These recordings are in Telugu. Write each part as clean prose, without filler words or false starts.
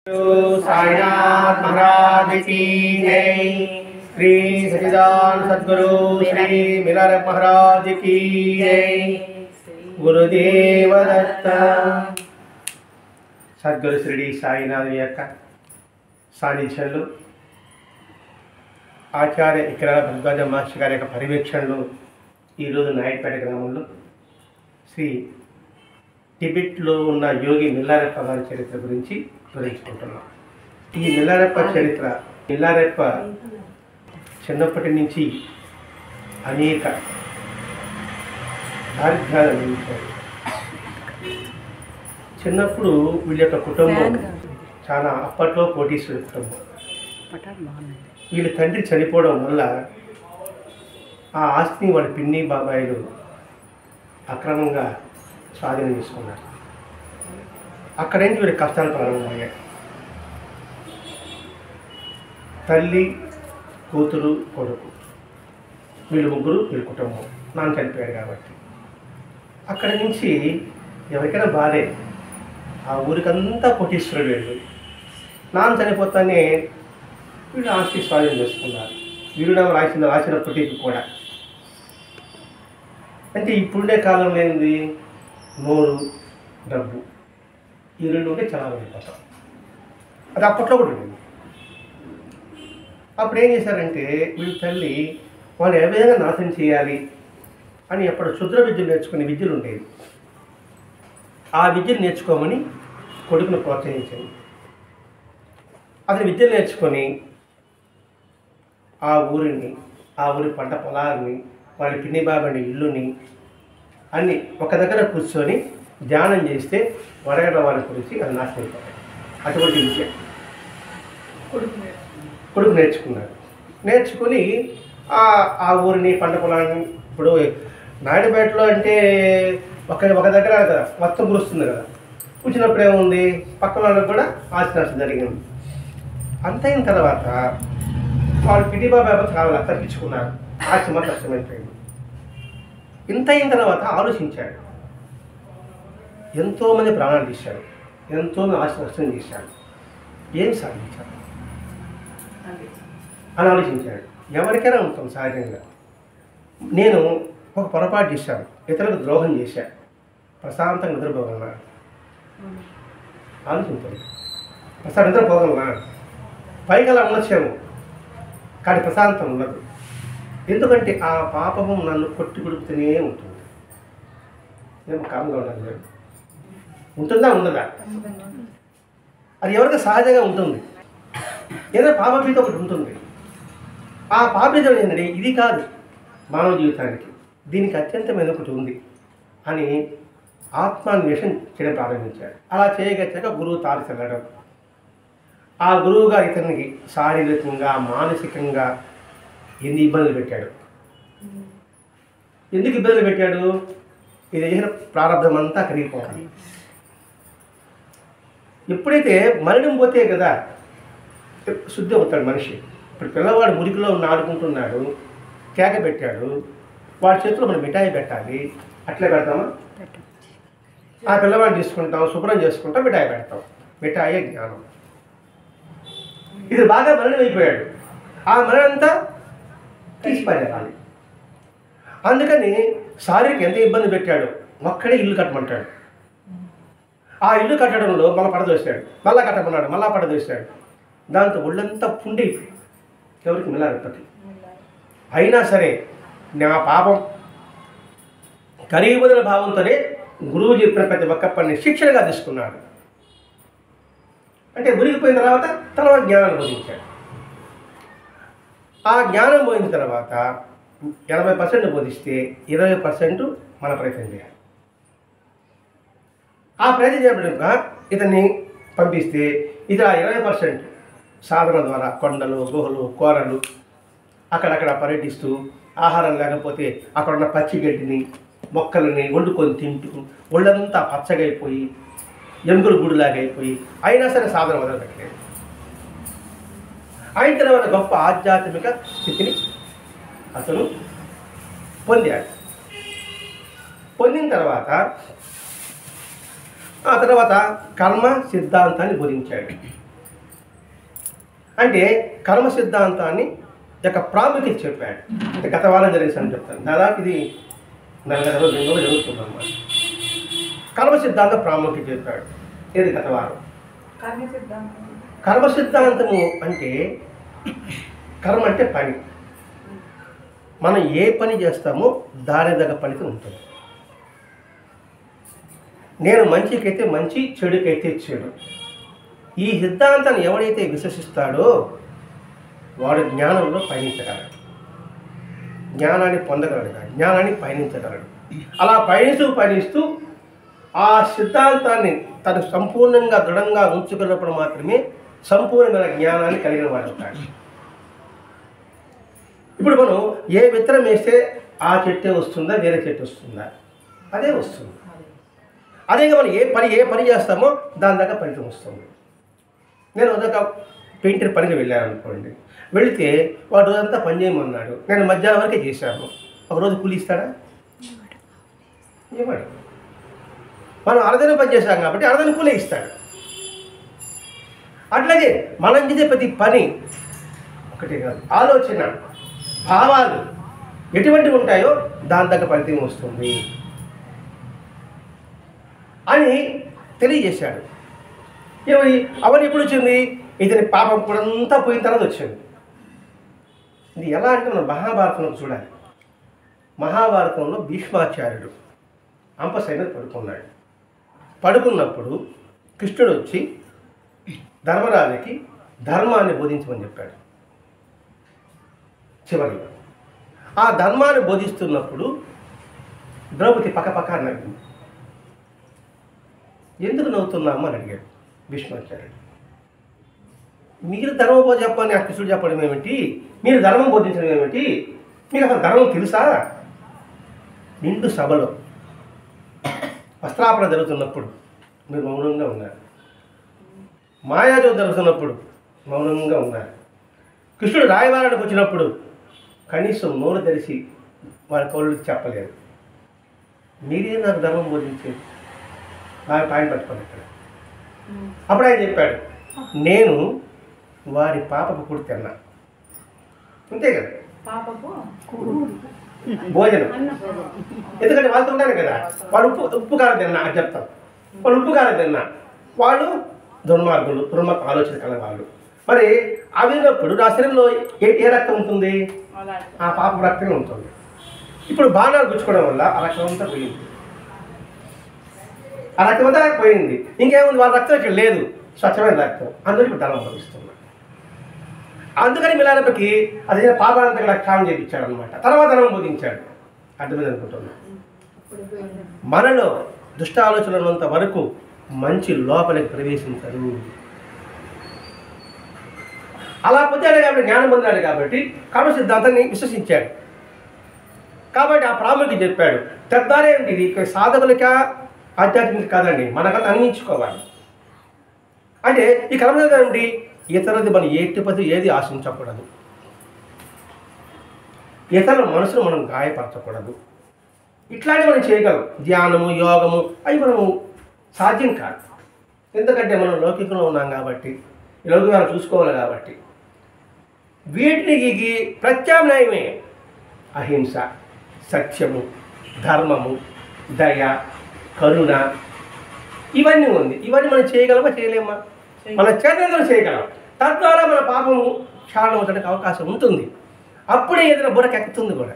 साईनाथ महाराज की जय। श्री सच्चिदानंद सद्गुरु श्री मिलारप महाराज की जय। गुरुदेव दत्त। సద్గురు శ్రీ సాయినాథ్ యొక్క సాన్నిధ్యంలో ఆచార్య ఇక్రాల భరద్వాజ మాస్టర్ గారి యొక్క పర్యవేక్షణలో ఈరోజు నాయుడుపేట గ్రామంలో శ్రీ టిబెట్లో ఉన్న యోగి మిల్లారెప్ప గారి చరిత్ర గురించి వివరించుకుంటున్నాం. ఈ మిల్లారెప్ప చరిత్ర, మిల్లారెప్ప చిన్నప్పటి నుంచి అనేక దారిద్ర్యాలు అనుభవించారు. చిన్నప్పుడు వీళ్ళ యొక్క కుటుంబం చాలా అప్పట్లో కోటీశ్వర కుటుంబం. వీళ్ళ తండ్రి చనిపోవడం వల్ల ఆ ఆస్తిని వాళ్ళ పిన్ని బాబాయిలు అక్రమంగా స్వాధీనం చేసుకున్నారు. అక్కడి నుంచి వీళ్ళ కష్టాలు ప్రారంభమయ్యాయి. తల్లి, కూతురు, కొడుకు, వీళ్ళు ముగ్గురు వీళ్ళ కుటుంబం. నాన్న చనిపోయాడు కాబట్టి అక్కడి నుంచి ఎవరికైనా బాధే. ఆ ఊరికంతా కోటీశ్వరుడు వీళ్ళు. నాన్న చనిపోతానే వీళ్ళు ఆస్తి స్వాధీనం చేసుకున్నారు. వీరుడు రాసినప్పటికీ కూడా. అంటే ఇప్పుడుండే కాలంలో ఏంది, నోరు, డబ్బు, ఈ రెండు ఉంటే చాలా వెళ్ళిపోతాం. అది అప్పట్లో కూడా ఉండేది. అప్పుడు ఏం చేశారంటే వీళ్ళ తల్లి వాళ్ళు ఏ విధంగా నాశనం చేయాలి అని అప్పుడు క్షుద్ర విద్యలు నేర్చుకునే విద్యలు ఉండేవి. ఆ విద్యను నేర్చుకోమని కొడుకును ప్రోత్సహించింది. అతను విద్యను నేర్చుకొని ఆ ఊరి పంట పొలాలని, వాళ్ళ పిన్ని బాబాని ఇల్లుని అన్ని ఒక దగ్గర కూర్చొని ధ్యానం చేస్తే వడగడ్డ వాళ్ళ గురించి అది నాశనం అయిపోతాయి. అటువంటి విద్య కొడుకు నేర్చుకున్నాడు. నేర్చుకుని ఆ ఊరిని పంట పొలాన్ని, ఇప్పుడు నాయుడుపేటలో అంటే ఒక దగ్గర కదా మొత్తం కురుస్తుంది కదా, కూర్చున్నప్పుడు ఏముంది, పక్కన వాళ్ళకి కూడా ఆస్తి నష్టం జరిగింది. అంతైన తర్వాత వాళ్ళు పిడి బాబా చాలా తప్పించుకున్నారు. ఆస్తి మాత్రం నష్టమైపోయింది. ఇంత అయిన తర్వాత ఆలోచించాడు. ఎంతోమంది ప్రాణాలు తీశాడు, ఎంతోమంది ఆస్తి నష్టం చేశాడు, ఏం సాధించాడు అని ఆలోచించాడు. ఎవరికైనా ఉంటుంది సహజంగా. నేను ఒక పొరపాటు చేశాను, ఇతరులకు ద్రోహం చేశాను, ప్రశాంతంగా నిద్రపోగలనా ఆలోచించాడు. ప్రశాంతం నిద్రపోగలనా? పైకి అలా ఉండొచ్చాము కానీ ప్రశాంతం ఉండదు. ఎందుకంటే ఆ పాపము నన్ను కొట్టి కొడుకుతూనే ఉంటుంది. నేను కామ్గా ఉండాలి. ఉంటుందా ఉండదా? అది ఎవరికి సహజంగా ఉంటుంది. ఏదో పాపభీత ఒకటి ఉంటుంది. ఆ పాపభీత ఏంటంటే ఇది కాదు మానవ జీవితానికి, దీనికి అత్యంతమైన ఒకటి ఉంది అని ఆత్మాన్వేషణ చేయడం ప్రారంభించాడు. అలా చేయగచ్చాక గురువు తాడు చెల్లడం. ఆ గురువుగా ఇతనికి శారీరకంగా, మానసికంగా ఎన్ని ఇబ్బందులు పెట్టాడు. ఎందుకు ఇబ్బందులు పెట్టాడు? ఇది చేసిన ప్రారంభం అంతా కరిగిపోవాలి. ఎప్పుడైతే మరణం పోతే కదా శుద్ధి అవుతాడు మనిషి. ఇప్పుడు పిల్లవాడు మురికిలో ఆడుకుంటున్నాడు, కేక పెట్టాడు, వాడి చేతిలో మనం మిఠాయి పెట్టాలి. అట్లే పెడతామా? ఆ పిల్లవాడిని తీసుకుంటాం, శుభ్రం చేసుకుంటాం, మిఠాయి పెడతాం. మిఠాయే జ్ఞానం. ఇది బాగా మరణం అయిపోయాడు. ఆ మరణం అంతా తీసిపారేయాలి. అందుకని శారీరక ఎంత ఇబ్బంది పెట్టాడు, ఒక్కడే ఇల్లు కట్టమంటాడు. ఆ ఇల్లు కట్టడంలో మళ్ళీ పడదోశాడు, మళ్ళా కట్టమన్నాడు, మళ్ళా పడదోశాడు. దాంతో ఒళ్ళంతా పుండైపోయి ఎవరికి మిల్లారెప్పకి. అయినా సరే నా పాపం కరిగిపోతున్న భావంతోనే గురువు చెప్పిన ప్రతి ఒక్క పని శిక్షణగా తీసుకున్నాడు. అంటే మురిగిపోయిన తర్వాత జ్ఞానాన్ని బోధించాడు. ఆ జ్ఞానం పోయిన తర్వాత 80% బోధిస్తే 20% మన ప్రయత్నం చేయాలి. ఆ ప్రయత్నం చేయబడిన ఇతన్ని పంపిస్తే ఇది ఆ 20% సాధన ద్వారా కొండలు, గుహలు, కోరలు అక్కడక్కడ పర్యటిస్తూ, ఆహారం లేకపోతే అక్కడున్న పచ్చిగడ్డిని, మొక్కలని వండుకొని తింటూ ఒళ్ళంతా పచ్చగా అయిపోయి, ఎముకలు గుడిలాగా అయిపోయి, అయినా సరే సాధన మొదలుపెట్టలేదు. అయిన తర్వాత గొప్ప ఆధ్యాత్మిక స్థితిని అతను పొందాడు. పొందిన తర్వాత ఆ తర్వాత కర్మ సిద్ధాంతాన్ని బోధించాడు. అంటే కర్మ సిద్ధాంతాన్ని యొక్క ప్రాముఖ్యత చెప్పాడు. అంటే గత వారం జరిగిందని చెప్తాను. దాదాపు ఇది 4 రోజులు 2 రోజులు జరుగుతుంది అన్నమాట. కర్మ సిద్ధాంతం ప్రాముఖ్యత చెప్పాడు. ఏది గత వారం? కర్మ సిద్ధాంతము అంటే కర్మ అంటే పని. మనం ఏ పని చేస్తామో దాని దగ్గర ఫలితం ఉంటుంది. నేను మంచికైతే మంచి, చెడుకైతే చెడు. ఈ సిద్ధాంతాన్ని ఎవడైతే విశ్వసిస్తాడో వాడు జ్ఞానంలో పయనించగలడు, జ్ఞానాన్ని పొందగలడు, జ్ఞానాన్ని పయనించగలడు. అలా పయనిస్తూ ఆ సిద్ధాంతాన్ని తను సంపూర్ణంగా దృఢంగా ఉంచుకున్నప్పుడు మాత్రమే సంపూర్ణమైన జ్ఞానాన్ని కలిగిన వాడు అవుతాడు. ఇప్పుడు మనం ఏ విత్తనం వేస్తే ఆ చెట్టే వస్తుందా, వేరే చెట్టు వస్తుందా? అదే వస్తుంది. అదేగా మనం ఏ పని చేస్తామో దాని దగ్గర ఫలితం వస్తుంది. నేను ఒక పెయింటర్ పనికి వెళ్ళాను అనుకోండి, వెళితే వాడు రోజంతా పని చేయమన్నాడు, నేను మధ్యాహ్నం వరకే చేశాను, ఒకరోజు కూలి ఇస్తాడా? ఇవ్వడు. మనం అరదన పని చేశాం కాబట్టి అరదన కూలే ఇస్తాడు. అట్లాగే మనం చేసే ప్రతి పని ఒకటే కాదు, ఆలోచన, భావాలు ఎటువంటివి ఉంటాయో దాని దగ్గర ఫలితం వస్తుంది అని తెలియజేశాడు. అవన్నీ ఎప్పుడు వచ్చింది? ఇతని పాపం కూడా అంతా పోయిన తర్వాత వచ్చింది. ఇది ఎలా అంటే మనం మహాభారతంలో చూడాలి. మహాభారతంలో భీష్మాచార్యుడు అంపశయ్య మీద పడుకున్నప్పుడు కృష్ణుడు వచ్చి ధర్మరాజుకి ధర్మాన్ని బోధించమని చెప్పాడు. చివరిలో ఆ ధర్మాన్ని బోధిస్తున్నప్పుడు ద్రౌపది పక్కపక్క నవ్వింది. ఎందుకు నవ్వుతున్నాము అని అడిగాడు భీష్మాచార్యుడు. మీరు ధర్మం బోధ చెప్పని ఆ కృష్ణుడు చెప్పడం ఏమిటి, మీరు ధర్మం బోధించడం ఏమిటి, మీకు అసలు ధర్మం తెలుసా? నిండు సభలో వస్త్రాపణ జరుగుతున్నప్పుడు మీరు మౌనంగా ఉన్నారు, మాయాజోతి జరుగుతున్నప్పుడు మౌనంగా ఉన్నారు, కృష్ణుడు రాయబారానికి వచ్చినప్పుడు కనీసం నోరు తెరిచి వారి కౌలుకి చెప్పలేదు. మీరే నాకు ధర్మం బోధించేది. బాగా పాయింట్ పట్టుకోండి ఇక్కడ. అప్పుడు ఆయన చెప్పాడు, నేను వారి పాపకు కూడి తిన్నా. అంతే కదా, భోజనం. ఎందుకంటే వాళ్ళతో ఉంటాను కదా, వాళ్ళు ఉప్పు కారం తిన్నా అని చెప్తారు. వాళ్ళు ఉప్పు కారం తిన్నా, వాళ్ళు దుర్మార్గులు, దుర్మార్గ ఆలోచన కల వాళ్ళు. మరి అవినప్పుడు నా శరీరంలో ఏ రక్తం ఉంటుంది? ఆ పాప రక్తమే ఉంటుంది. ఇప్పుడు బాణాలు గుచ్చుకోవడం వల్ల ఆ రక్తం అంతా పోయింది, ఆ రక్తం అంతా పోయింది. ఇంకేముంది? వాళ్ళ రక్తం ఇక్కడ లేదు, స్వచ్ఛమైన రక్తం. అందులో ఇప్పుడు ధర్మం బోధిస్తున్నాడు. అందుకని మిలానప్పటికీ అది పాపాలంతా ఇక్కడ క్షామం చేయించాడు అనమాట. తర్వాత ధర్మం బోధించాడు. అర్థమైంది అనుకుంటున్నాను. మనలో దుష్ట ఆలోచనలు ఉన్నంత వరకు మంచి లోపలికి ప్రవేశించదు. అలా పొందాడు కాబట్టి, జ్ఞానం పొందాడు కాబట్టి కర్మ సిద్ధాంతాన్ని విశ్వసించాడు. కాబట్టి ఆ ప్రాముఖ్యత చెప్పాడు. తద్వారా ఏంటి? ఇది సాధకులకా ఆధ్యాత్మిక కాదండి, మనకంతా అన్నించుకోవాలి. అంటే ఈ కర్మ సిద్ధాంతం ఏంటి? ఇతరులది మనం ఎట్టి ఏది ఆశించకూడదు, ఇతరుల మనసును మనం గాయపరచకూడదు. ఇట్లానే మనం చేయగలం. ధ్యానము, యోగము అవి మనము సాధ్యం కాదు. ఎందుకంటే మనం లౌకికంలో ఉన్నాం కాబట్టి, ఈ లౌకికాలను చూసుకోవాలి కాబట్టి. వీటికి ప్రత్యామ్నాయమే అహింస, సత్యము, ధర్మము, దయ, కరుణ, ఇవన్నీ ఉంది. ఇవన్నీ మనం చేయగలమా, చేయలేమా? మన చేతనంలో చేయగలం. తద్వారా మన పాపము క్షాళనం అవడానికి అవకాశం ఉంటుంది. అప్పుడే ఏదైనా బుర్రకెక్కుతుంది కూడా.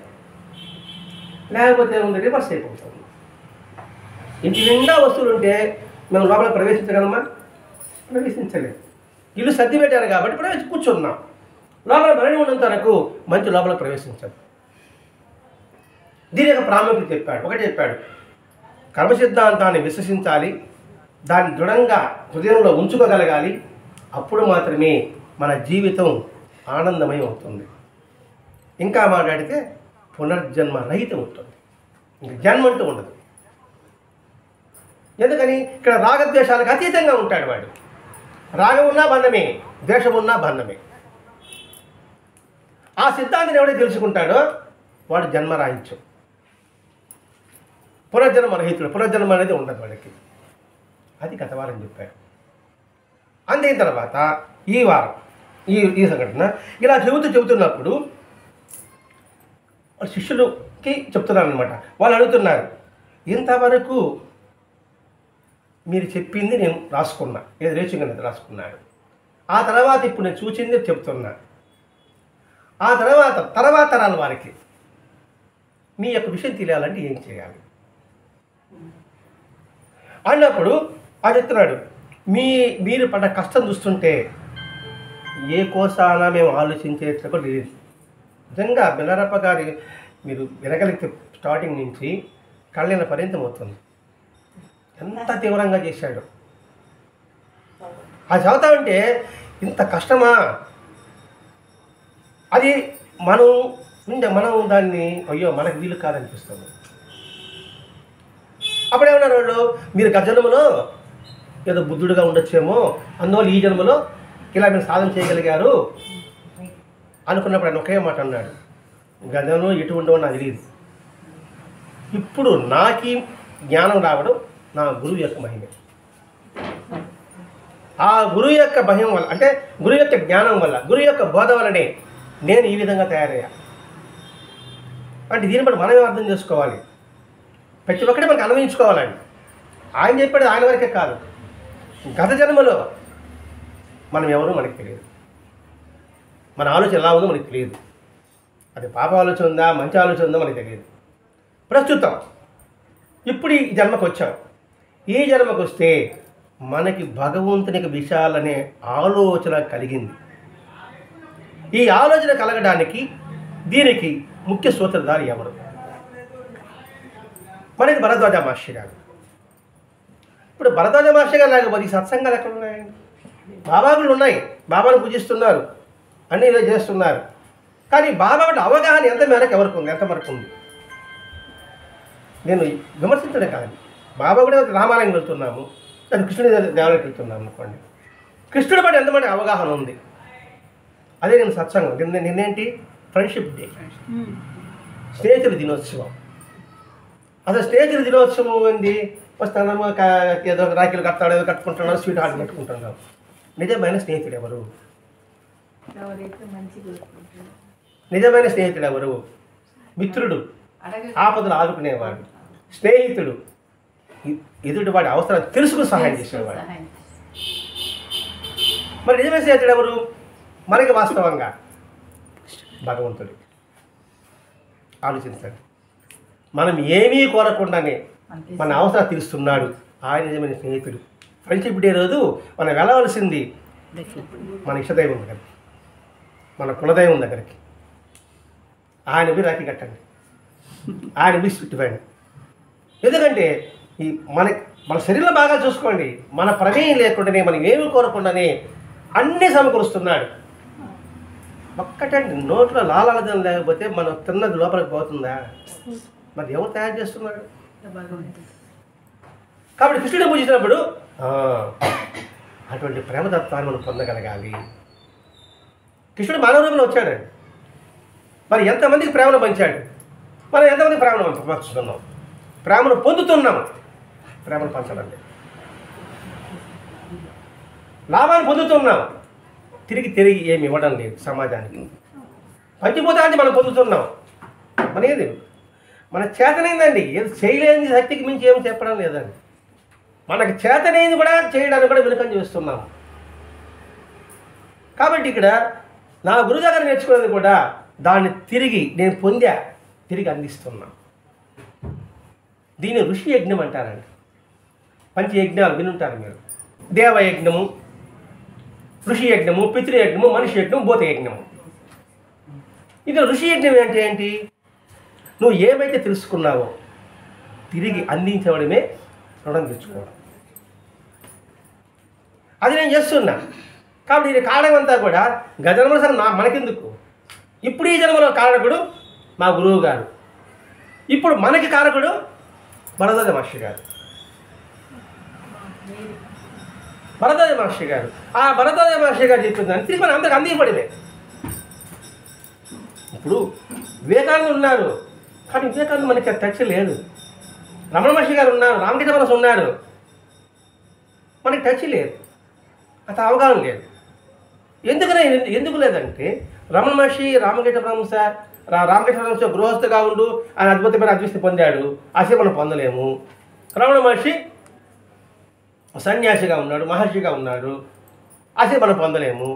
లేకపోతే ఉంది, రివర్స్ అయిపోతుంది. ఇంటి నిండా వస్తువులు ఉంటే మేము లోపల ప్రవేశించగలమా? ప్రవేశించలేదు. ఇల్లు సర్ది పెట్టారు కాబట్టి ప్రవేశించి కూర్చున్నాం. లోపల బలని ఉన్నంత వరకు మంచి లోపల ప్రవేశించదు. దీని యొక్క ప్రాముఖ్యత చెప్పాడు. ఒకటి చెప్పాడు, కర్మ సిద్ధాంతాన్ని విశ్వసించాలి, దాన్ని దృఢంగా హృదయంలో ఉంచుకోగలగాలి. అప్పుడు మాత్రమే మన జీవితం ఆనందమయం అవుతుంది. ఇంకా మాట్లాడితే పునర్జన్మ రహితం ఉంటుంది, ఇంక జన్మ అంటూ ఉండదు. ఎందుకని? ఇక్కడ రాగద్వేషాలకు అతీతంగా ఉంటాడు వాడు. రాగం ఉన్నా బంధమే, ద్వేషం ఉన్నా బంధమే. ఆ సిద్ధాంతాన్ని ఎవడైతే తెలుసుకుంటాడో వాడు జన్మరాహిత్యం, పునర్జన్మ రహితుడు. పునర్జన్మ అనేది ఉండదు వాడికి. అది గత వారం చెప్పాడు. అందిన తర్వాత ఈ వారం ఈ సంఘటన ఇలా చెబుతున్నప్పుడు శిష్యులకి చెప్తున్నారు అనమాట. వాళ్ళు అడుగుతున్నారు, ఇంతవరకు మీరు చెప్పింది నేను రాసుకున్నా, ఏదో రేచుగా రాసుకున్నాడు. ఆ తర్వాత ఇప్పుడు నేను చూసింది చెప్తున్నా. ఆ తర్వాత తరాల వారికి మీ యొక్క విషయం తెలియాలంటే ఏం చేయాలి అన్నప్పుడు అది చెప్తున్నాడు. మీరు పడ్డ కష్టం చూస్తుంటే ఏ కోసానా మేము ఆలోచించేట్లు కూడా లేదు. నిజంగా బిల్లారప్ప గారి మీరు వినగలిగితే స్టార్టింగ్ నుంచి కళ్ళైన పర్యంతం అవుతుంది. ఎంత తీవ్రంగా చేశాడు. అది చదువుతా ఉంటే ఇంత కష్టమా, అది మనం దాన్ని అయ్యో మనకు వీలు కాదనిపిస్తుంది. అప్పుడేమన్నారు వాళ్ళు, మీరు గత జన్మలో ఏదో బుద్ధుడిగా ఉండొచ్చేమో, అందువల్ల ఈ జన్మలో ఇలా మీరు సాధన చేయగలిగారు అనుకున్నప్పుడు ఆయన ఒకే మాట అన్నాడు, గతంలో ఎటు ఉండవో నాకు తెలియదు, ఇప్పుడు నాకు జ్ఞానం రావడం నా గురువు యొక్క మహిమే. ఆ గురువు యొక్క భయం వల్ల, అంటే గురువు యొక్క జ్ఞానం వల్ల, గురువు యొక్క బోధ వల్లనే నేను ఈ విధంగా తయారయ్యా. అంటే దీన్ని బట్టి మనమే అర్థం చేసుకోవాలి, ప్రతి ఒక్కటి మనకు అన్వయించుకోవాలండి. ఆయన చెప్పేది ఆయన వరకే కాదు, గత జన్మలో మనం ఎవరో మనకు తెలియదు, మన ఆలోచన ఎలా ఉందో మనకు తెలియదు, అది పాప ఆలోచన ఉందా మంచి ఆలోచన ఉందో మనకు తెలియదు. ప్రస్తుతం ఇప్పుడు ఈ జన్మకు వచ్చాం. ఈ జన్మకు వస్తే మనకి భగవంతునికి విషయాలనే ఆలోచన కలిగింది. ఈ ఆలోచన కలగడానికి దీనికి ముఖ్య సూత్రధారి ఎవరు? మనకి భరద్వాజ మహర్షి గారు. ఇప్పుడు భరద్వాజ మహర్షి గారు లేకపోతే ఈ సత్సంగాలు ఎక్కడ ఉన్నాయండి? బాబాగుళ్ళు ఉన్నాయి, బాబాను పూజిస్తున్నారు, అన్నీ ఇలా చేస్తున్నారు. కానీ బాబా అంటే అవగాహన ఎంత మేరకు ఎవరికి ఉంది, ఎంతవరకు ఉంది? నేను విమర్శించడం కాదు. బాబా కూడా రామాలయం వెళ్తున్నాము, అది కృష్ణుడి దేవాలయం వెళ్తున్నాము అనుకోండి, కృష్ణుడి పట్ల ఎంతమంది అవగాహన ఉంది? అదే నేను సత్సంగం. నిన్నేంటి ఫ్రెండ్షిప్ డే, స్నేహితుల దినోత్సవం. అసలు స్నేహితుల దినోత్సవం ఏంది? వస్తాము, ఏదో రాఖీలు కడతాడు, ఏదో కట్టుకుంటున్నాడు, స్వీట్ హార్ట్ పెట్టుకుంటున్నాం. నిజమైన స్నేహితుడు ఎవరు? నిజమైన స్నేహితుడు ఎవరు? మిత్రుడు, ఆపదలు ఆదుకునేవాడు. స్నేహితుడు, ఎదుటి వాడి అవసరం తెలుసుకుని సహాయం చేసేవాడు. మరి నిజమైన స్నేహితుడు ఎవరు? మనకి వాస్తవంగా భగవంతుడు. ఆలోచించండి, మనం ఏమీ కోరకుండానే మన అవసరం తీరుస్తున్నాడు, ఆయన నిజమైన స్నేహితుడు. ఫ్రెండ్షిప్ డే రోజు మనం వెళ్ళవలసింది మన ఇష్టదైవం దగ్గరికి, మన కులదైవం దగ్గరికి. ఆయన మీరు రాఖీ కట్టండి, ఆయన మీరు చుట్టుపండి. ఎందుకంటే ఈ మన శరీరంలో బాగా చూసుకోండి, మన ప్రమేయం లేకుండానే, మనం ఏమి కోరకుండానే అన్నీ సమకూరుస్తున్నాడు. ఒక్కటండి, నోట్లో లాలాలజం లేకపోతే మనం తిన్నది లోపలికి పోతుందా? మరి ఎవరు తయారు చేస్తున్నాడు? కాబట్టి కృష్ణుడిని పూజించినప్పుడు అటువంటి ప్రేమతత్వాన్ని మనం పొందగలగాలి. కృష్ణుడు మానవ రూపంలో వచ్చాడండి. మరి ఎంతమందికి ప్రేమను పంచాడు? మనం ఎంతమందికి ప్రేమను పంచుతున్నాం? ప్రేమను పొందుతున్నాము, ప్రేమను పంచడం లేదు. లాభాన్ని పొందుతున్నాం, తిరిగి ఏమి ఇవ్వడం లేదు సమాజానికి. పంచిపోతాన్ని మనం పొందుతున్నాం. మన ఏది మన చేతనైందండి, ఏది చేయలేని శక్తికి మించి ఏమి చెప్పడం లేదండి. మనకు చేతనైంది కూడా చేయడానికి కూడా వెనుకం చేస్తున్నాము. కాబట్టి ఇక్కడ నా గురువు దగ్గర నేర్చుకునేది కూడా దాన్ని తిరిగి నేను పొందా, తిరిగి అందిస్తున్నా. దీన్ని ఋషి యజ్ఞం అంటారండి. పంచయజ్ఞాలు వినుంటారు మీరు. దేవయజ్ఞము, ఋషి యజ్ఞము, పితృయజ్ఞము, మనిషి యజ్ఞము, భూత యజ్ఞము. ఇది ఋషి యజ్ఞం అంటే ఏంటి? నువ్వు ఏమైతే తెలుసుకున్నావో తిరిగి అందించడమే రుణం తెచ్చుకోవడం. అది నేను చేస్తున్నా. కాబట్టి ఇది కారణం అంతా కూడా గజన్మల సరే మనకెందుకు? ఇప్పుడు ఈ జన్మలో కారకుడు మా గురువు గారు, ఇప్పుడు మనకి కారకుడు భరద్వాజ మహర్షి గారు. భరద్వాజ మహర్షి గారు, ఆ భరద్వాజ మహర్షి గారు చెప్పిందని తిరిగి మనం అందరికి అందింపడినే. ఇప్పుడు వివేకానంద ఉన్నారు, కానీ వివేకానంద మనకి టచ్ లేదు. రమణ మహర్షి గారు ఉన్నారు, రామకృష్ణ పరమహంస ఉన్నారు, మనకి టచ్ లేదు, అంత అవగాహన లేదు. ఎందుకు లేదంటే రమణ మహర్షి రామకృష్ణ పరమహంస రామకృష్ణ పరమహంస గృహస్థగా ఉండు ఆయన అద్భుతమైన అదృష్టి పొందాడు. అసలు మనం పొందలేము. రమణ మహర్షి సన్యాసిగా ఉన్నాడు, మహర్షిగా ఉన్నాడు, అసలు మనం పొందలేము.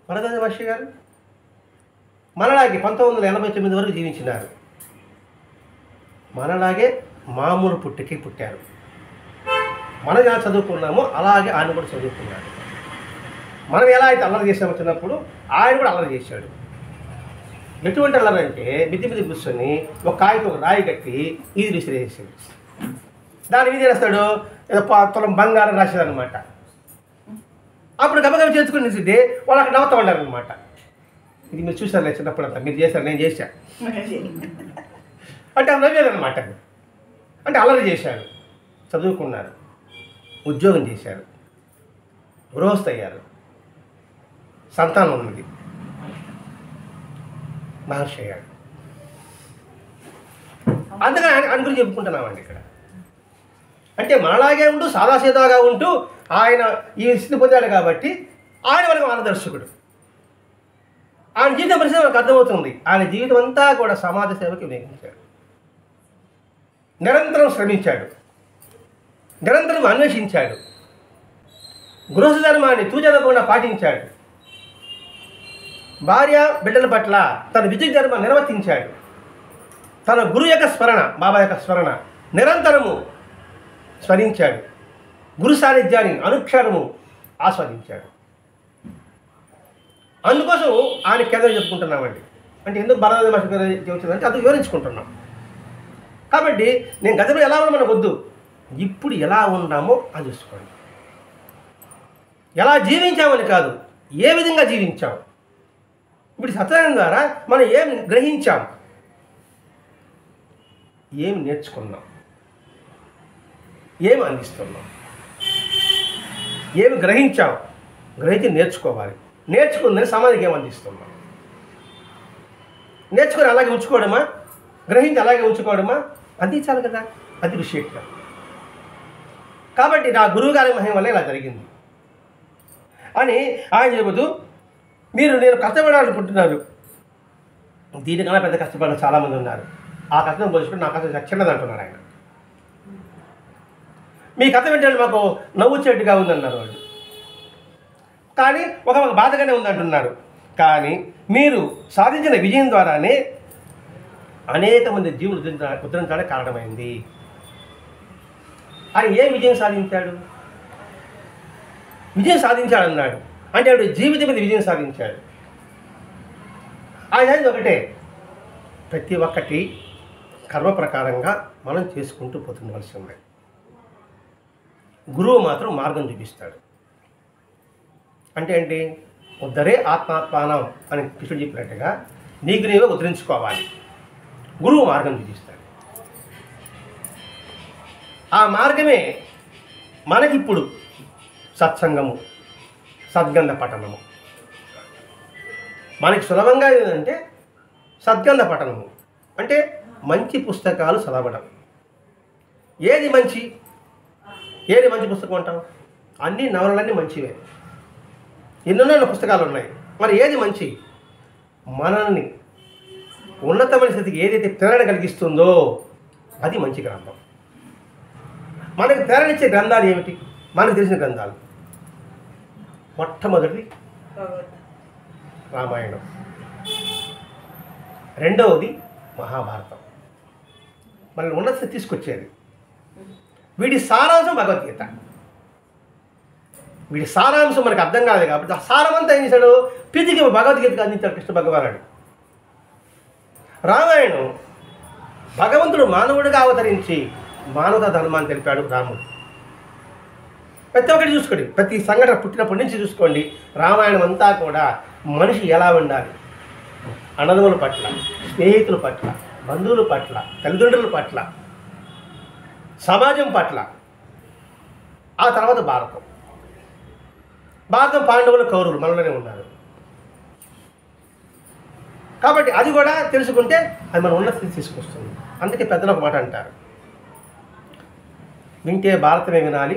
వరదాది మహర్షి గారు మనలాగే 1989 వరకు జీవించినారు. మనలాగే మామూలు పుట్టికి పుట్టారు. మనం ఎలా చదువుకున్నామో అలాగే ఆయన కూడా చదువుకున్నాడు. మనం ఎలా అయితే అల్లరి చేసామో చిన్నప్పుడు ఆయన కూడా అల్లరి చేశాడు. ఎటువంటి అల్లరి అంటే మిద్ది కూర్చొని ఒక కాగితం ఒక రాయి కట్టి ఇది విసిరేసాడు. దాని మీద రాస్తాడు ఏదో తులం బంగారం రాసేదనమాట. అప్పుడు గబగబ చేసుకుని నిలిచితే వాళ్ళు అక్కడ నవ్వుతూ ఉండారనమాట. ఇది మీరు చూసారులే చిన్నప్పుడు అంతా, మీరు చేశారు, నేను చేశా అంటే అది నవ్వేదనమాట. అంటే అల్లరి చేశారు, చదువుకున్నారు, ఉద్యోగం చేశారు, గృహస్థ అయ్యారు, సంతానం ఉన్నది, మహర్షి అయ్యాడు. అందుకని ఆయన గురించి చెప్పుకుంటున్నామండి ఇక్కడ. అంటే మనలాగే ఉంటూ సాదాసీదాగా ఉంటూ ఆయన ఈ స్థితి పొందాడు కాబట్టి ఆయన మనకు మార్గదర్శకుడు. ఆయన జీవిత పరిస్థితి మనకు అర్థమవుతుంది. ఆయన జీవితం అంతా కూడా సమాజ సేవకి వినియోగించాడు. నిరంతరం శ్రమించాడు, నిరంతరం అన్వేషించాడు, గృహస్థ ధర్మాన్ని తూచనకుండా పాటించాడు, భార్య బిడ్డల పట్ల తన విద్యుత్ ధర్మాన్ని నిర్వర్తించాడు, తన గురువు యొక్క స్మరణ, బాబా యొక్క స్మరణ నిరంతరము స్మరించాడు, గురు సాన్నిధ్యాన్ని అనుక్షణము ఆస్వాదించాడు. అందుకోసం ఆయన కేంద్రం చెప్పుకుంటున్నామండి. అంటే ఎందుకు భారతదేశ భాష చెబుతుందంటే అది వివరించుకుంటున్నాం. కాబట్టి నేను గతంలో ఎలా ఉన్నా మనకు వద్దు, ఇప్పుడు ఎలా ఉన్నామో అది చూసుకోండి. ఎలా జీవించామని కాదు, ఏ విధంగా జీవించాం. ఇప్పుడు సత్సంగం ద్వారా మనం ఏం గ్రహించాం, ఏం నేర్చుకున్నాం, ఏమి అందిస్తున్నాం, ఏమి గ్రహించాం, గ్రహించి నేర్చుకోవాలి. నేర్చుకుందని సమాధికి ఏమి అందిస్తున్నాం. నేర్చుకొని అలాగే ఉంచుకోవడమా, గ్రహించి అలాగే ఉంచుకోవడమా, అందించాలి కదా. అది విషయం. కాబట్టి నా గురువు గారి మహిమ వల్ల ఇలా జరిగింది అని ఆయన చెబుతూ, నేను కష్టపడాలనుకుంటున్నారు, దీనికన్నా పెద్ద కష్టపడిన చాలామంది ఉన్నారు, ఆ కష్టం పోల్చుకుంటే నా కష్టం చిన్నది అంటున్నారు ఆయన. మీ కథ ఏంటంటే మాకు నవ్వుచేట్టుగా ఉందన్నారు వాళ్ళు, కానీ ఒక బాధగానే ఉందంటున్నారు. కానీ మీరు సాధించిన విజయం ద్వారానే అనేక మంది జీవులు ఉద్ధరించడానికి కారణమైంది. ఆయన ఏం విజయం సాధించాడు? విజయం సాధించాడన్నాడు అంటే ఆవిడ జీవితం మీద విజయం సాధించాడు. ఆయన ఒకటే, ప్రతి ఒక్కటి కర్మ ప్రకారంగా మనం చేసుకుంటూ పోతుండవలసి ఉన్నాయి. గురువు మాత్రం మార్గం చూపిస్తాడు. అంటే ఏంటి? ఉద్ధరే ఆత్మాత్మానం అని కృష్ణుడు చెప్పినట్టుగా నీకు నీవే ఉద్ధరించుకోవాలి. గురువు మార్గం చూపిస్తాడు. ఆ మార్గమే మనకిప్పుడు సత్సంగము, సద్గంధ పఠనము. మనకి సులభంగా ఏంటంటే సద్గంధ పఠనము అంటే మంచి పుస్తకాలు చదవడం. ఏది మంచి పుస్తకం అంటాం? అన్ని నవలలన్నీ మంచివే, ఎన్నెన్నో పుస్తకాలు ఉన్నాయి. మరి ఏది మంచి? మనల్ని ఉన్నతమైన స్థితికి ఏదైతే ప్రేరణ కలిగిస్తుందో అది మంచి గ్రంథం. మనకి ప్రేరణ ఇచ్చే గ్రంథాలు ఏమిటి? మనకు తెలిసిన గ్రంథాలు. మొట్టమొదటిది రామాయణం, రెండవది మహాభారతం, మనల్ని ఉన్నత స్థితి తీసుకొచ్చేది. వీటి సారాంశం భగవద్గీత. వీడి సారాంశం మనకు అర్థం కాదు కాబట్టి ఆ సారమంతా ఏం చేశాడు? పీతికి భగవద్గీతకు అందించాడు కృష్ణ భగవానుడు. రామాయణం భగవంతుడు మానవుడిగా అవతరించి మానవతా ధర్మాన్ని తెలిపాడు రాముడు. ప్రతి ఒక్కటి చూసుకోండి, ప్రతి సంఘటన పుట్టినప్పటి నుంచి చూసుకోండి. రామాయణం అంతా కూడా మనిషి ఎలా ఉండాలి, అన్నదమ్ముల పట్ల, స్నేహితుల పట్ల, బంధువుల పట్ల, తల్లిదండ్రుల పట్ల, సమాజం పట్ల. ఆ తర్వాత భారతం పాండవులు, కౌరవులు మనలోనే ఉన్నారు కాబట్టి అది కూడా తెలుసుకుంటే అది మన ఉన్నత స్థితి తీసుకొస్తుంది. అందుకే పెద్దలు ఒక మాట అంటారు, వింటే భారతమే వినాలి.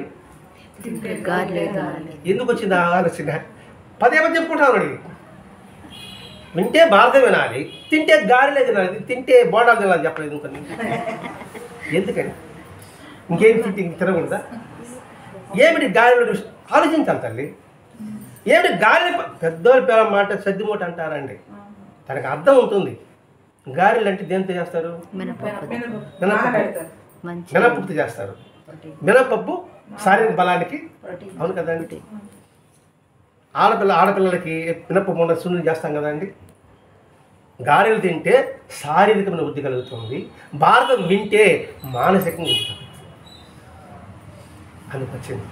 ఎందుకు వచ్చింది ఆలోచన? పదే పదే చెప్పుకుంటాను అడిగి. వింటే భారతం వినాలి, తింటే గారెలే తినాలి, తింటే బోండాలు తినాలని చెప్పలేదు ఇంకా. ఎందుకని ఇంకేమి తింటే ఇంక తినకూడదా? ఏమిటి గారెలు ఆలోచించాలి తల్లి. ఏమిటి గారెలు? పెద్దోళ్ళు పేర మాట సద్దిమూట అంటారండి, దానికి అర్థం ఉంటుంది. గారెలు అంటే దేంతో చేస్తారు? మినపప్పుతో చేస్తారు. మినపప్పు శారీరక బలానికి, అవును కదండి. ఆడపిల్లలకి మినపప్పు ఉన్న సున్నులు చేస్తాం కదండి. గారెలు తింటే శారీరకమైన వృద్ధి కలుగుతుంది, భారతం వింటే మానసికంగా ఉంటుంది. అందుకు వచ్చింది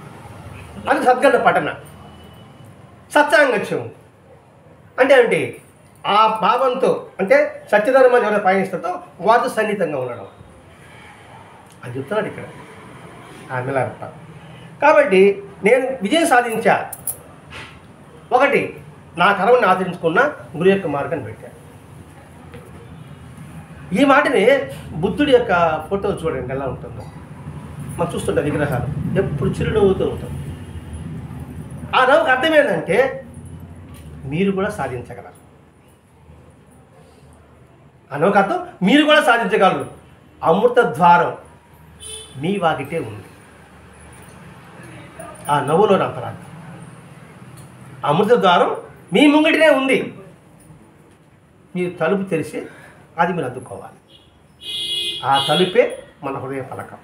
అది సద్గంధ పఠన. సత్సాంగత్యం అంటే ఏమిటి? ఆ భావంతో, అంటే సత్యధర్మ ఎవరైతే పయనిస్తుందో వారితో సన్నిహితంగా ఉండడం, అది చెప్తున్నాడు ఇక్కడ ఆ మిలారప్ప. కాబట్టి నేను విజయం సాధించా. ఒకటి, నా కర్మని ఆచరించుకున్న గురు యొక్క మార్గాన్ని పెట్టాను. ఈ మాటని బుద్ధుడి యొక్క ఫోటో చూడండి ఎలా ఉంటుందో. మనం చూస్తుంటాం విగ్రహాలు ఎప్పుడు చిరునవ్వుతూ ఉంటాం. ఆ నవ్వుకు అర్థం ఏంటంటే మీరు కూడా సాధించగలరు. ఆ నవ్వుకు అర్థం మీరు కూడా సాధించగలరు. అమృత ద్వారం మీ వాకిటే ఉంది. ఆ నవ్వులో అంతరార్థం. అమృత ద్వారం మీ ముంగటినే ఉంది. మీరు తలుపు తెరిచి అది మీరు అందుకోవాలి. ఆ తలుపే మన హృదయ ఫలకం.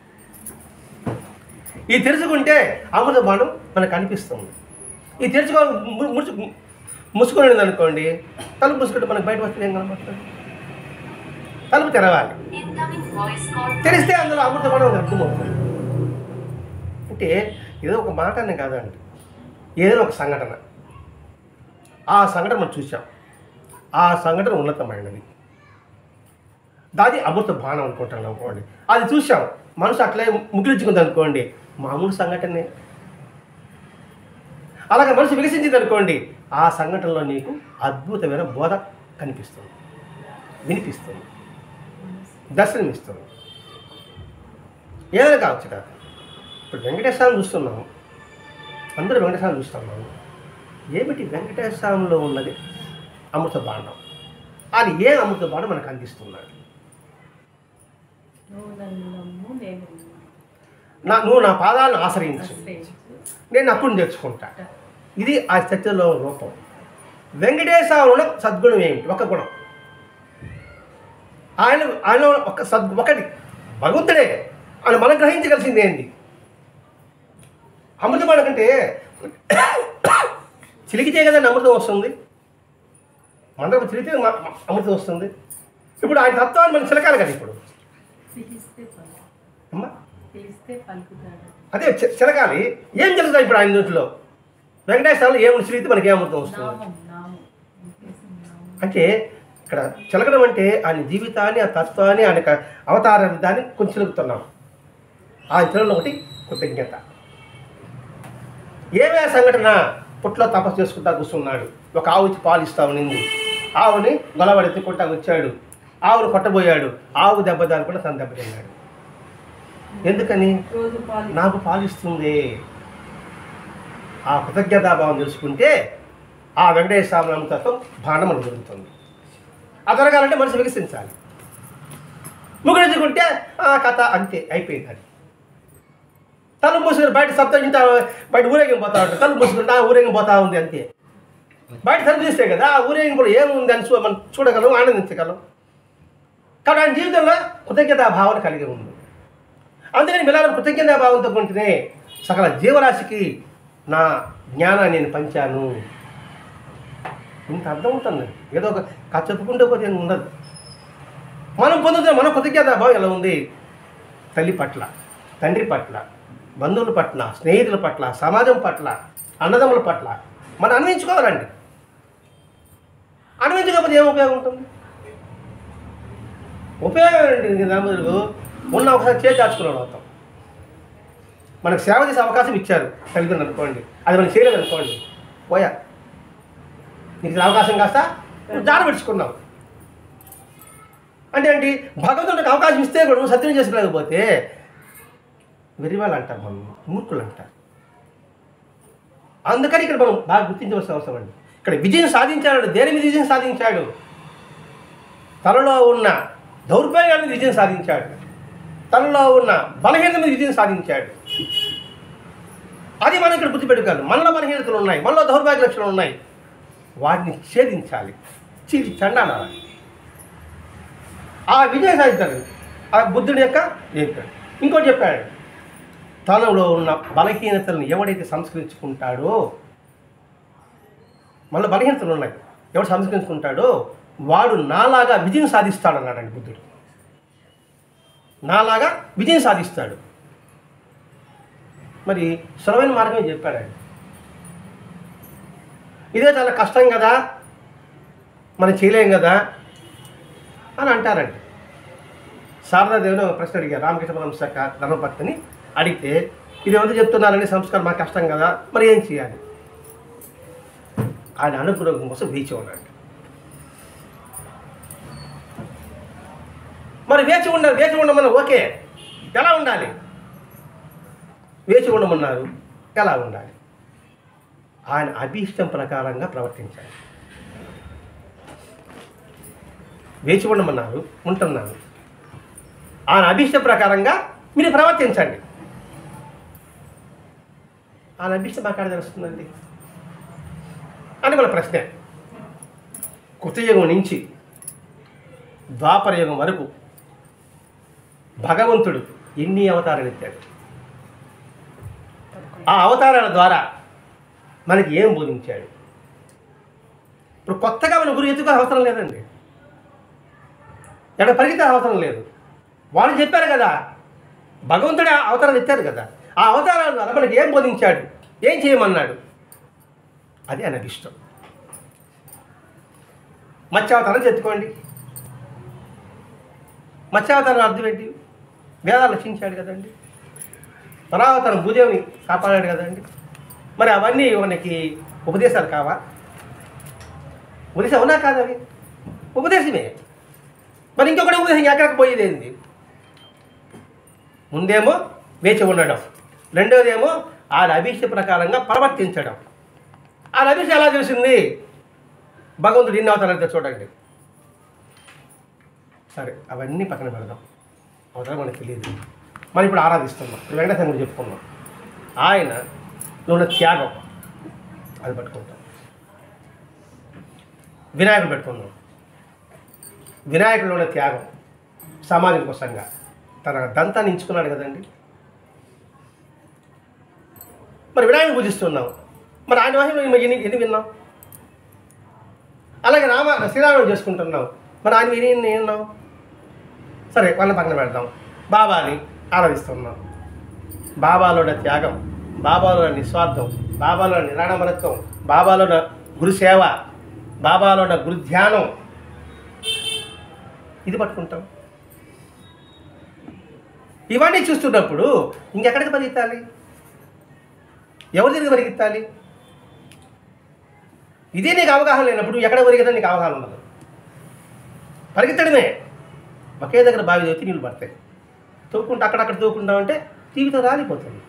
ఇది తెరుచుకుంటే అమృత బాణం మనకు కనిపిస్తుంది. ఇది ముసుకునేది అనుకోండి, తలుపు ముసుకుంటే మనకు బయట వస్తే ఏం కనబడుతుంది? తలుపు తెరవాలి. తెరిస్తే అందులో అమృత బాణం అర్థమవుతుంది. అంటే ఏదో ఒక మాట అనే కాదండి, ఏదైనా ఒక సంఘటన. ఆ సంఘటన మనం చూసాం, ఆ సంఘటన ఉన్నతమైనది, దాది అమృత బాణం అనుకుంటాను అనుకోండి. అది చూసాం, మనసు అట్లే ముగిలించుకుంది అనుకోండి, మామూలు సంఘటనే. అలాగే మనసు వికసించింది అనుకోండి, ఆ సంఘటనలో నీకు అద్భుతమైన బోధ కనిపిస్తుంది, వినిపిస్తుంది, దర్శనమిస్తుంది. ఏదైనా కావచ్చు కదా. ఇప్పుడు వెంకటేశ్వరం చూస్తున్నాము, అందరూ వెంకటేశ్వరం చూస్తున్నాము. ఏమిటి వెంకటేశ్వరంలో ఉన్నది? అమృత బాణం. అది ఏ అమృత బాణం మనకు అందిస్తున్నాడు? నువ్వు నా పాదాలను ఆశ్రయించు, నేను అప్పుడు తెచ్చుకుంటా. ఇది ఆ సత్యలో రూపం. వెంకటేశ్వరంలో సద్గుణం ఏమిటి? ఒక గుణం. ఆయన ఒకటి భగవంతుడే అని మనం గ్రహించగలిసింది ఏంటి? అమృత బాణం కంటే చిలికితే కదా అమృతం వస్తుంది. మందరం చిలికితే అమృతం వస్తుంది. ఇప్పుడు ఆయన తత్వాన్ని మనం చిలకాలి కదా. ఇప్పుడు అమ్మా అదే చిలకాలి. ఏం జరుగుతుంది ఇప్పుడు ఆయన నోట్లో? వెంకటేశ్వరంలో ఏముంది చిలిగితే మనకి ఏమృతం వస్తుంది అంటే, ఇక్కడ చిలకడం అంటే ఆయన జీవితాన్ని, ఆ తత్వాన్ని, ఆయన అవతార విధాన్ని కొంచెం చిలుకుతున్నాం. ఆయన చిలలో ఒకటి కృతజ్ఞత. ఏమే సంఘటన? పుట్లో తపస్సు చేసుకుంటా కూర్చున్నాడు. ఒక ఆవుకి పాలు ఇస్తా ఉన్నింది. ఆవుని గొలవాడు ఎత్తుకుంటా వచ్చాడు. ఆవును కొట్టబోయాడు. ఆవు దెబ్బదాన్ని కూడా తను దెబ్బతిన్నాడు. ఎందుకని? నాకు పాలిస్తుంది. ఆ కృతజ్ఞతాభావం తెలుసుకుంటే ఆ వెంకటేశ్వర నామతత్వం బాణం అని జరుగుతుంది. ఆ జరగాలంటే మనిషి వికసించాలి. ముగ్గురించుకుంటే ఆ కథ అంతే, అయిపోయింది. అది తలుపు మూసుకుని బయట శబ్దం ఇంత బయట ఊరేగింపు పోతా ఉంటాడు. తలుపు మూసుకుంటే ఆ ఊరేగింపు పోతా ఉంది అంతే. బయట తలుపు తీస్తే కదా ఆ ఊరేగింపులో ఏముంది అని మనం చూడగలం, ఆనందించగలం. కాబట్టి ఆయన జీవితంలో కృతజ్ఞతా భావన కలిగి ఉంది. అందుకని మిలారం కృతజ్ఞతా భావంతో ఉంటేనే సకల జీవరాశికి నా జ్ఞానాన్ని నేను పంచాను. ఇంత అర్థం ఉంటుంది. ఏదో ఒక కథ చెప్పుకుంటూ పోతే ఉండదు. మనం పొందుతున్న మన కృతజ్ఞతా భావం ఎలా ఉంది? తల్లి పట్ల, తండ్రి పట్ల, బంధువుల పట్ల, స్నేహితుల పట్ల, సమాజం పట్ల, అన్నదమ్ముల పట్ల మనం అన్వయించుకోవాలండి. అన్వయించకపోతే ఏం ఉపయోగం ఉంటుంది? ఉపయోగం ఏంటి? దాని ఉన్న ఒకసారి చేర్చుకున్నాడు అవుతాం. మనకు సేవ చేసే అవకాశం ఇచ్చారు తల్లిదండ్రులు అనుకోండి, అది మనం చేయలేదు అనుకోండి, పోయా నీకు అవకాశం కాస్త జాడ పెట్టుకున్నావు అంటే ఏంటి? భగవంతుడికి అవకాశం ఇస్తే కూడా నువ్వు సత్యం చేసుకోలేకపోతే వెర్రివాళ్ళు అంటారు, మనం మూర్ఖులు అంటారు. అందుకని ఇక్కడ మనం బాగా గుర్తించవలసిన అవసరం అండి. ఇక్కడ విజయం సాధించాడు. దేని మీద విజయం సాధించాడు? తనలో ఉన్న దౌర్భాగ్యాల మీద విజయం సాధించాడు. తనలో ఉన్న బలహీనత మీద విజయం సాధించాడు. అది మనం ఇక్కడ గుర్తుపెట్టుకోవాలి. మనలో బలహీనతలు ఉన్నాయి, మనలో దౌర్భాగ్య లక్షణాలు ఉన్నాయి. వాటిని ఛేదించాలి, చీల్చి చెండాలి. ఆ విజయం సాధించాలి. ఆ బుద్ధుడి యొక్క చెప్పాడు. ఇంకోటి చెప్పాడు, తనలో ఉన్న బలహీనతలను ఎవడైతే సంస్కరించుకుంటాడో, మనలో బలహీనతలు ఉన్నాయి, ఎవడు సంస్కరించుకుంటాడో వాడు నాలాగా విజయం సాధిస్తాడన్నాడండి బుద్ధుడు. నాలాగా విజయం సాధిస్తాడు. మరి సులభమైన మార్గమే చెప్పాడండి. ఇదే చాలా కష్టం కదా, మనం చేయలేం కదా అని అంటారండి. శారదాదేవిని ఒక ప్రశ్న అడిగారు రామకృష్ణ పరమహంస ధర్మపత్ని అడిగితే, ఇదేమంతా చెప్తున్నారని సంస్కారం మాకు కష్టం కదా, మరి ఏం చేయాలి? ఆయన అనుగ్రహం కోసం వేచి ఉన్నాడు. మరి వేచి ఉండమని ఓకే, ఎలా ఉండాలి? వేచి ఉండమన్నారు, ఎలా ఉండాలి? ఆయన అభీష్టం ప్రకారంగా ప్రవర్తించాలి. వేచి ఉండమన్నారు, ఉంటున్నాను. ఆయన అభీష్టం ప్రకారంగా మీరు ప్రవర్తించండి. ఆయన అభీష్టం ప్రకారం తెలుస్తుందండి అని మన ప్రశ్న. కృతయుగం నుంచి ద్వాపర యుగం వరకు భగవంతుడు ఎన్ని అవతారాలు ఎత్తాడు? ఆ అవతారాల ద్వారా మనకి ఏం బోధించాడు? ఇప్పుడు కొత్తగా మన గురువు ఎత్తుకో అవసరం లేదండి, ఎక్కడ పరిగెత్తే అవసరం లేదు. వాళ్ళు చెప్పారు కదా, భగవంతుడే అవతారాలు ఎత్తారు కదా, ఆ అవతారాల ద్వారా మనకి ఏం బోధించాడు, ఏం చేయమన్నాడు, అది ఆయనకి ఇష్టం. మత్స్యావతారం చెప్పుకోండి. మత్స్యావతారం అర్థం ఏంటి? వేదాలు రక్షించాడు కదండి. పరావతారం భూదేవిని కాపాడాడు కదండి. మరి అవన్నీ మనకి ఉపదేశాలు కావా? ఉపదేశం అవునా కాదు? అవి ఉపదేశమే. మరి ఇంకొకటి ఉపదేశం ఎక్కడికి పోయేది ఏంది? ముందేమో వేచి ఉండడం, రెండోదేమో ఆయన అభీష్ట ప్రకారంగా ప్రవర్తించడం. ఆయన అభీష్ట ఎలా తెలిసింది? భగవంతుడు ఎన్ని అవతారాలు చూడండి. సరే, అవన్నీ పక్కన పెడదాం, అవతారం మనకు తెలియదు. మనం ఇప్పుడు ఆరాధిస్తున్నాం, వెంకటేశ్వర గురించి చెప్పుకున్నాం. ఆయనలో ఉన్న త్యాగం అది పట్టుకుంటాం. వినాయకుడు పెట్టుకున్నాం. వినాయకుడిలో ఉన్న త్యాగం సమాజం కోసంగా తన దంతాన్ని ఎంచుకున్నాడు కదండి. మరి వినాయకుడిని పూజిస్తున్నాం, మరి ఆయన మహిమ ఎన్ని విన్నాం? అలాగే శ్రీరాముడు చేసుకుంటున్నాం, మరి ఆయన ఎన్ని విన్నాం? సరే, వాళ్ళని పక్కన పెడదాం. బాబాని ఆరాధిస్తున్నాం. బాబాలో ఉన్న త్యాగం, బాబాలో ఉన్న నిస్వార్థం, బాబాలో ఉన్న నిరాడంబరత్వం, బాబాలో ఉన్న గురుసేవ, బాబాలో ఉన్న గురు ధ్యానం, ఇది పట్టుకుంటాం. ఇవన్నీ చూస్తున్నప్పుడు ఇంకెక్కడికి పరిగెత్తాలి? ఎవరి దగ్గర పరిగెత్తాలి? ఇదే నీకు అవగాహన లేనప్పుడు ఎక్కడ పరిగెత్తాలి? నీకు అవగాహన ఉండదు. పరిగెత్తడమే. ఒకే దగ్గర బావి తవ్వితే నీళ్ళు పడతాయి. తవ్వుకుంటూ అక్కడక్కడ తవ్వుకుంటామంటే జీవితం రాలిపోతుంది.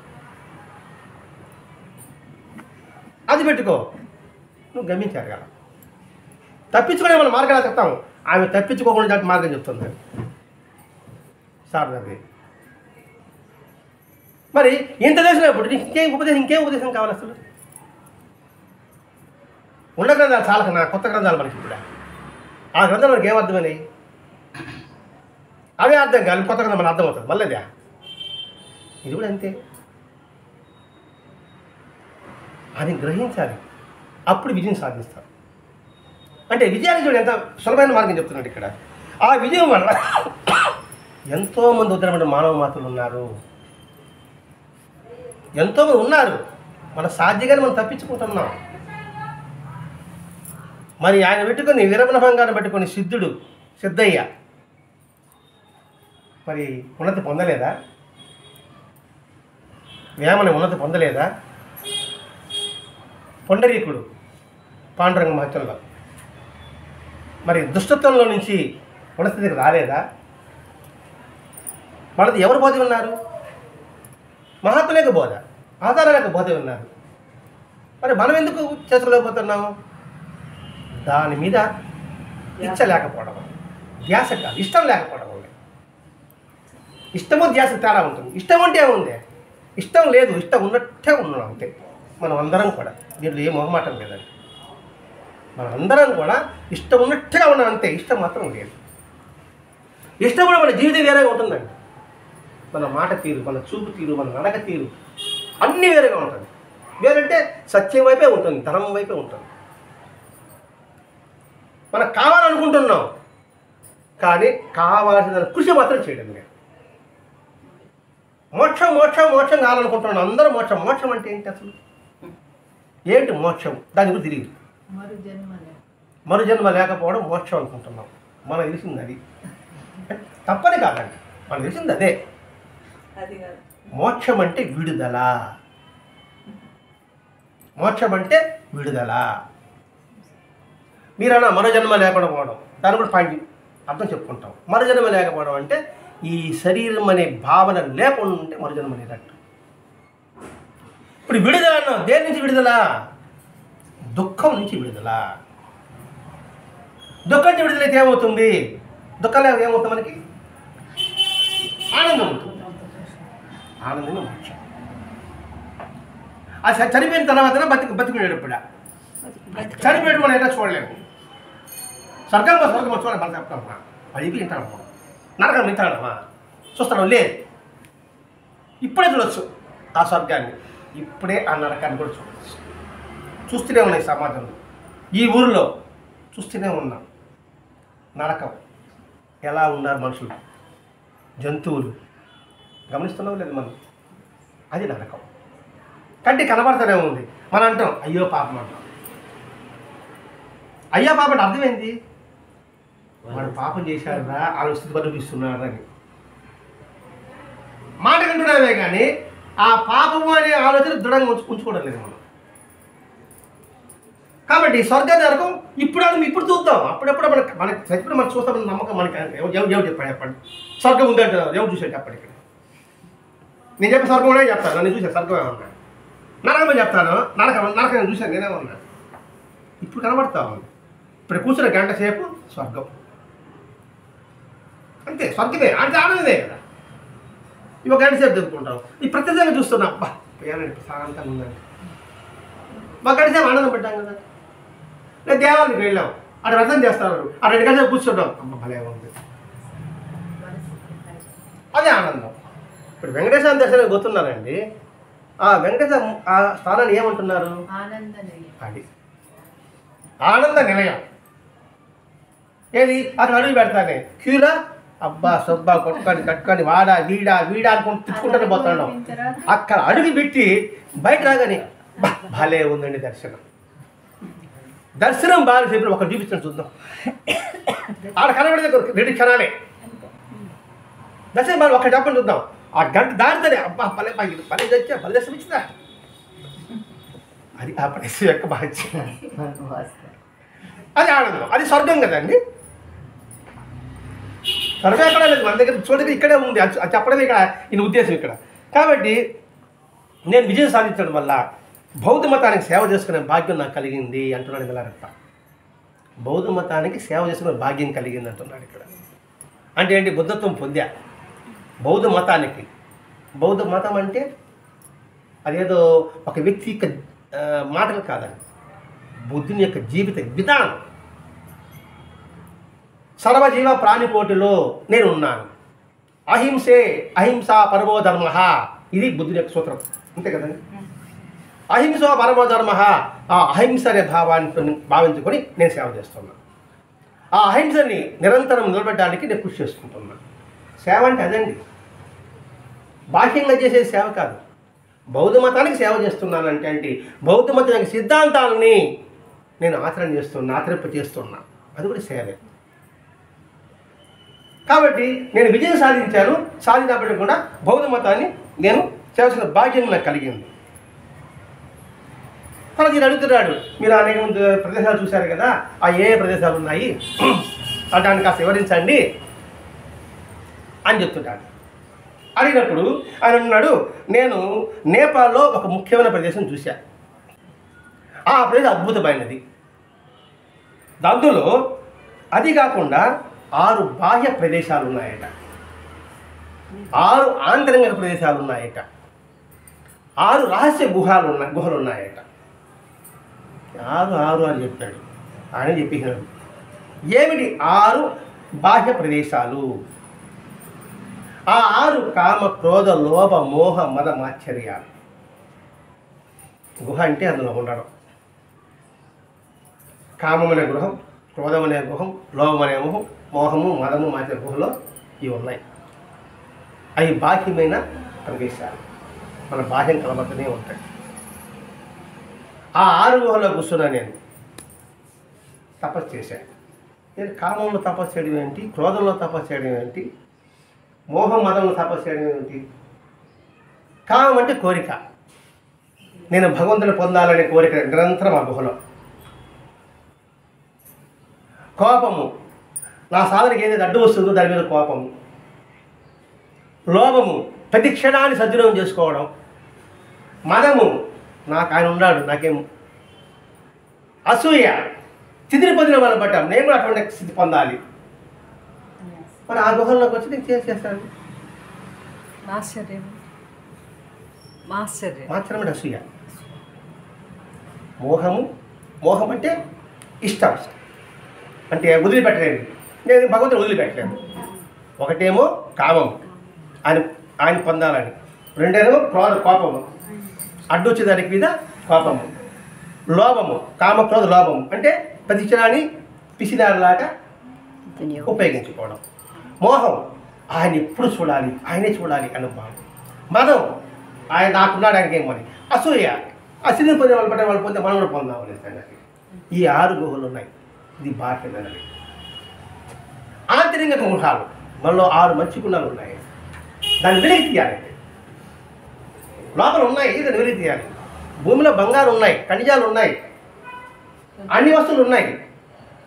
అది పెట్టుకో, నువ్వు గమనించారు కదా. తప్పించుకునే మన మార్గాలు చెప్తాము. ఆమె తప్పించుకోకుండా దానికి మార్గం చెప్తుంది శారదాదేవి. మరి ఇంత చేసినప్పుడు ఇంకేం ఉపదేశం కావాలి? అసలు ఉన్న గ్రంథాలు చాలక నా కొత్త గ్రంథాలు మనకి ఇప్పుడు ఆ గ్రంథాలు మనకి ఏమర్థమైనాయి? అవే అర్థం కాదు, కొత్త గ్రంథం మనకు అర్థమవుతుంది మళ్ళీదా. ఇది కూడా అంతే. అది గ్రహించాలి, అప్పుడు విజయం సాధిస్తారు. అంటే విజయానికి చూడండి ఎంత సులభమైన మార్గం చెప్తున్నాడు ఇక్కడ. ఆ విజయం వల్ల ఎంతోమంది ఉత్తరమైన మానవ మాతలు ఉన్నారు, ఎంతోమంది ఉన్నారు. మన సాధ్యంగానే మనం తప్పించుకుంటున్నాం. మరి ఆయన పెట్టుకొని విరమణ భంగాన్ని పెట్టుకొని సిద్ధయ్య మరి ఉన్నతి పొందలేదా? వేమన ఉన్నతి పొందలేదా? పొండరీకుడు పాండురంగ మహత్యంలో మరి దుష్టత్వంలో నుంచి ఉన్నతికి రాలేదా? మనది ఎవరు బోధ ఉన్నారు? మహాత్ములేక బోధ, ఆధారాలకు బోధ ఉన్నారు. మరి మనం ఎందుకు చేసుకోలేకపోతున్నాము? దాని మీద ఇచ్చ లేకపోవడం, ధ్యాస కాదు, ఇష్టం లేకపోవడం వల్ల. ఇష్టము ధ్యాస తేడా ఉంటుంది. ఇష్టం అంటే ఏముంది? ఇష్టం లేదు, ఇష్టం ఉన్నట్టే ఉన్నాం అంతే. మనం అందరం కూడా దీంట్లో ఏ మొహమాటం లేదండి. మనం అందరం కూడా ఇష్టం ఉన్నట్టుగా ఉన్నాం అంతే, ఇష్టం మాత్రం లేదు. ఇష్టం కూడా మన జీవితం వేరేగా ఉంటుందండి. మన మాట తీరు, మన చూపు తీరు, మన నడక తీరు అన్నీ వేరేగా ఉంటుంది. వేరంటే సత్యం వైపే ఉంటుంది, ధర్మం వైపే ఉంటుంది. మనకు కావాలనుకుంటున్నాం కానీ కావాల్సిన కృషి మాత్రం చేయడం లేదు. మోక్షం మోక్షం మోక్షం కావాలనుకుంటున్నాం అందరూ. మోక్షం మోక్షం అంటే ఏంటి అసలు? ఏంటి మోక్షం? దాని గురించి తెలియదు. మరుజన్మ లేకపోవడం మోక్షం అనుకుంటున్నాం. మనకు తెలిసింది అది. తప్పని కాదండి, మనకు తెలిసింది అదే. మోక్షం అంటే విడుదల. మోక్షం అంటే విడుదల. మీరన్నా మరుజన్మ లేకుండా పోవడం, దాని కూడా పాయింట్ అర్థం చెప్పుకుంటాం. మరుజన్మ లేకపోవడం అంటే ఈ శరీరం అనే భావన లేకుండా ఉంటే మరుజన్మ లేదట్టు. ఇప్పుడు విడుదల అన్నాం, దేని నుంచి విడుదల? దుఃఖం నుంచి విడుదల. దుఃఖం నుంచి విడుదలైతే ఏమవుతుంది? దుఃఖం లేక ఏమవుతుంది? మనకి ఆనందం అవుతుంది. ఆనందంగా మోక్షం. అది చనిపోయిన తర్వాత బతికునేటప్పుడు చనిపోయేటప్పుడు మనం ఎట్లా చూడలేము. స్వర్గం చూడాలి, మనం చెప్తామా? పైకి వింటామా? నరకం వింటాడమ్మా? చూస్తాం లేదు. ఇప్పుడే చూడొచ్చు ఆ స్వర్గాన్ని, ఇప్పుడే ఆ నరకాన్ని కూడా చూడవచ్చు. చూస్తూనే ఉన్నాయి సమాజంలో, ఈ ఊరిలో చూస్తూనే ఉన్నాం. నరకం ఎలా ఉన్నారు మనుషులు, జంతువులు గమనిస్తున్నాం లేదు మనం? అది నరకం. కంటికి కనబడుతూనే ఉంది. మనం అంటాం అయ్యో పాపం అంటాం. అయ్యో పాపం అంటే అర్థమైంది, వాడు పాపం చేశాడురా, ఆలోచిస్తూ బతుకుతున్నాడు అని మాట వింటున్నామే కానీ ఆ పాపము అనే ఆలోచన దృఢంగా ఉంచుకోవడం లేదు మనం. కాబట్టి స్వర్గ నరకం ఇప్పుడు చూద్దాం. అప్పుడప్పుడు మనకి చచ్చిపోయి మనం చూస్తామని నమ్మకం మనకి ఎవరు చెప్పండి. స్వర్గం ఉందంటే ఎవరు చూసాడు అప్పటికి? నేను చెప్పే స్వర్గం కూడా చెప్తాను, నేను చూసాను స్వర్గం ఏమన్నా. నరకం చెప్తాను, నరకం నేను చూశాను, నేనేమన్నా. ఇప్పుడు కనబడతా ఉంది. ఇప్పుడు కూర్చున్న గంట సేపు స్వర్గం అంతే. స్వర్గమే అంటే ఆనందమే కదా. ఇవి గంట సేపు చెప్పుకుంటాం. ఈ ప్రత్యేకంగా చూస్తున్నాం, అబ్బా పేరండి ప్రశాంతంగా ఉందండి, మా గంట సేపు ఆనందం పెట్టాం కదా. లేదా దేవాలయానికి వెళ్ళాం, అక్కడ వ్రతం చేస్తారు, ఆ 2 గంటలు కూర్చుంటాం, అమ్మ భలే ఉంది, అదే ఆనందం. ఇప్పుడు వెంకటేశ్వర దర్శనం పోతున్నారండి, ఆ వెంకటేశ్వర ఆ స్థానాన్ని ఏమంటున్నారు? అది ఆనంద నిలయం. ఏది అక్కడ అడుగు పెడతానే క్యూలా, అబ్బా సొబ్బా కట్టుకొని వాడా వీడా అనుకుంటూ తిప్పుకుంటూనే పోతున్నాం. అక్కడ అడుగు పెట్టి బయట రాగానే భలే ఉందండి దర్శనం బాగా చెప్పిన ఒక చూపించండి చూద్దాం. ఆడ కనబడితే 2 క్షణాలే దర్శనం బాగా ఒక చెప్పండి చూద్దాం. ఆ గంట దారితోనే అబ్బా పల్లె తెచ్చా పల్లె దర్శనం ఇచ్చిందా, అది ఆ ప్లేస్ యొక్క బాధ్యత. అది ఆనందం, అది స్వర్గం కదండి. స్వర్గం ఎక్కడ లేదు, మన దగ్గర చూడగా ఇక్కడే ఉంది. అది చెప్పడమే ఇక్కడ ఈయన ఉద్దేశం ఇక్కడ. కాబట్టి నేను విజయం సాధించడం వల్ల బౌద్ధ మతానికి సేవ చేసుకునే భాగ్యం నాకు కలిగింది అంటున్నాడు మిలారెప్ప. బౌద్ధ మతానికి సేవ చేసుకునే భాగ్యం కలిగింది అంటున్నాడు ఇక్కడ. అంటే ఏంటి? బుద్ధత్వం పొందా బౌద్ధ మతానికి. బౌద్ధ మతం అంటే అదేదో ఒక వ్యక్తి యొక్క మాటలు కాదండి, బుద్ధుని యొక్క జీవిత విధానం. సర్వజీవ ప్రాణికోటిలో నేను ఉన్నాను, అహింసా పరమో ధర్మ, ఇది బుద్ధుని యొక్క సూత్రం, అంతే కదండి. అహింస పరమో ధర్మ, ఆ అహింస అనే భావాన్ని భావించుకొని నేను సేవ చేస్తున్నాను. ఆ అహింసని నిరంతరం నిలబెట్టడానికి నేను కృషి చేసుకుంటున్నాను. సేవ అంటే అదండి, బాహ్యంగా చేసే సేవ కాదు. బౌద్ధ మతానికి సేవ చేస్తున్నానంటే అంటే బౌద్ధ మతం యొక్క సిద్ధాంతాలని నేను ఆచరింప చేస్తున్నా, అది కూడా సేవే. కాబట్టి నేను విజయం సాధించినప్పటికీ కూడా బౌద్ధ మతాన్ని నేను చేయాల్సిన భాగ్యం నాకు కలిగింది. తర్వాత నేను అడుగుతున్నాడు, మీరు అనేక మంది ప్రదేశాలు చూశారు కదా, ఆ ఏ ప్రదేశాలు ఉన్నాయి దాన్ని కాస్త వివరించండి అని చెప్తున్నాడు. అడిగినప్పుడు ఆయన అన్నాడు, నేను నేపాల్లో ఒక ముఖ్యమైన ప్రదేశం చూశాను. ఆ ప్రదేశం అద్భుతమైనది. అందులో అది కాకుండా 6 బాహ్య ప్రదేశాలు ఉన్నాయట, 6 ఆంతరంగిక ప్రదేశాలు ఉన్నాయట, 6 రహస్య గుహలు ఉన్నాయట. 6 అని చెప్పాడు ఆయన చెప్పినాడు. ఏమిటి 6 బాహ్య ప్రదేశాలు? ఆ 6 కామ క్రోధ లోభ మోహ మద మాశ్చర్యాలు. గుహ అంటే అందులో ఉండడం. కామం అనే గృహం, క్రోధం అనే గృహం, లోభం అనే మొహం, మోహము మదము మాత్ర గుహలో ఇవి ఉన్నాయి. అవి బాహ్యమైన ప్రదేశాలు, మన బాహ్యం కలబడుతూనే ఉంటాయి. ఆ 6 గుహలో కూర్చున్నా నేను తపస్సు చేశాను. నేను కామంలో తపస్సు చేయడం ఏంటి, క్రోధంలో తపస్సు చేయడం ఏంటి, మోహం మదంలో తపస్సు చేయడం ఏంటి? కామం అంటే కోరిక, నేను భగవంతుని పొందాలనే కోరిక నిరంతరం ఆ గుహలో. కోపము, నా సాధనకి ఏదైతే అడ్డు వస్తుందో దాని మీద కోపము. లోభము, ప్రతి క్షణాన్ని సద్వినియోగం చేసుకోవడం. మదము, నాకు ఆయన ఉన్నాడు, నాకేం. అసూయ, స్థితిని పొందిన వాళ్ళని బట్టాం, నేను కూడా అటువంటి స్థితి పొందాలి. మరి ఆ గుహల్లోకి వచ్చి నేను చేస్తాను. మాత్రమే అసూయ. మోహం అంటే ఇష్టం, అంటే వదిలిపెట్టలేదు, నేను భగవంతుని వదిలిపెట్టలేదు. ఒకటేమో కామం, ఆయన పొందాలని. రెండేమో కోపము, అడ్డు వచ్చేదానికి మీద కోపము. లోభము, కామక్రోధ లోభము అంటే ప్రతి క్షణాన్ని పిసినారులాగా ఉపయోగించుకోవడం. మోహం, ఆయన ఎప్పుడు చూడాలి, ఆయనే చూడాలి అనుభవం. మదం, ఆయన నాకున్నాడు ఆయనకేమని. అసూయ, అసలు పొందే వాళ్ళు పట్టే వాళ్ళు పొందే మనం కూడా పొందామని సంగతి. ఈ 6 గుహలు ఉన్నాయి. ఇది బాహ్యమైనది. ఆంతరింగ గుహాలు, మనలో 6 మంచి గుణాలు ఉన్నాయి. దాన్ని వెలికి తీయాలండి. లోపల ఉన్నాయి, దాన్ని వెలికి తీయాలి. భూమిలో బంగారు ఉన్నాయి, ఖనిజాలు ఉన్నాయి, అన్ని వస్తువులు ఉన్నాయి,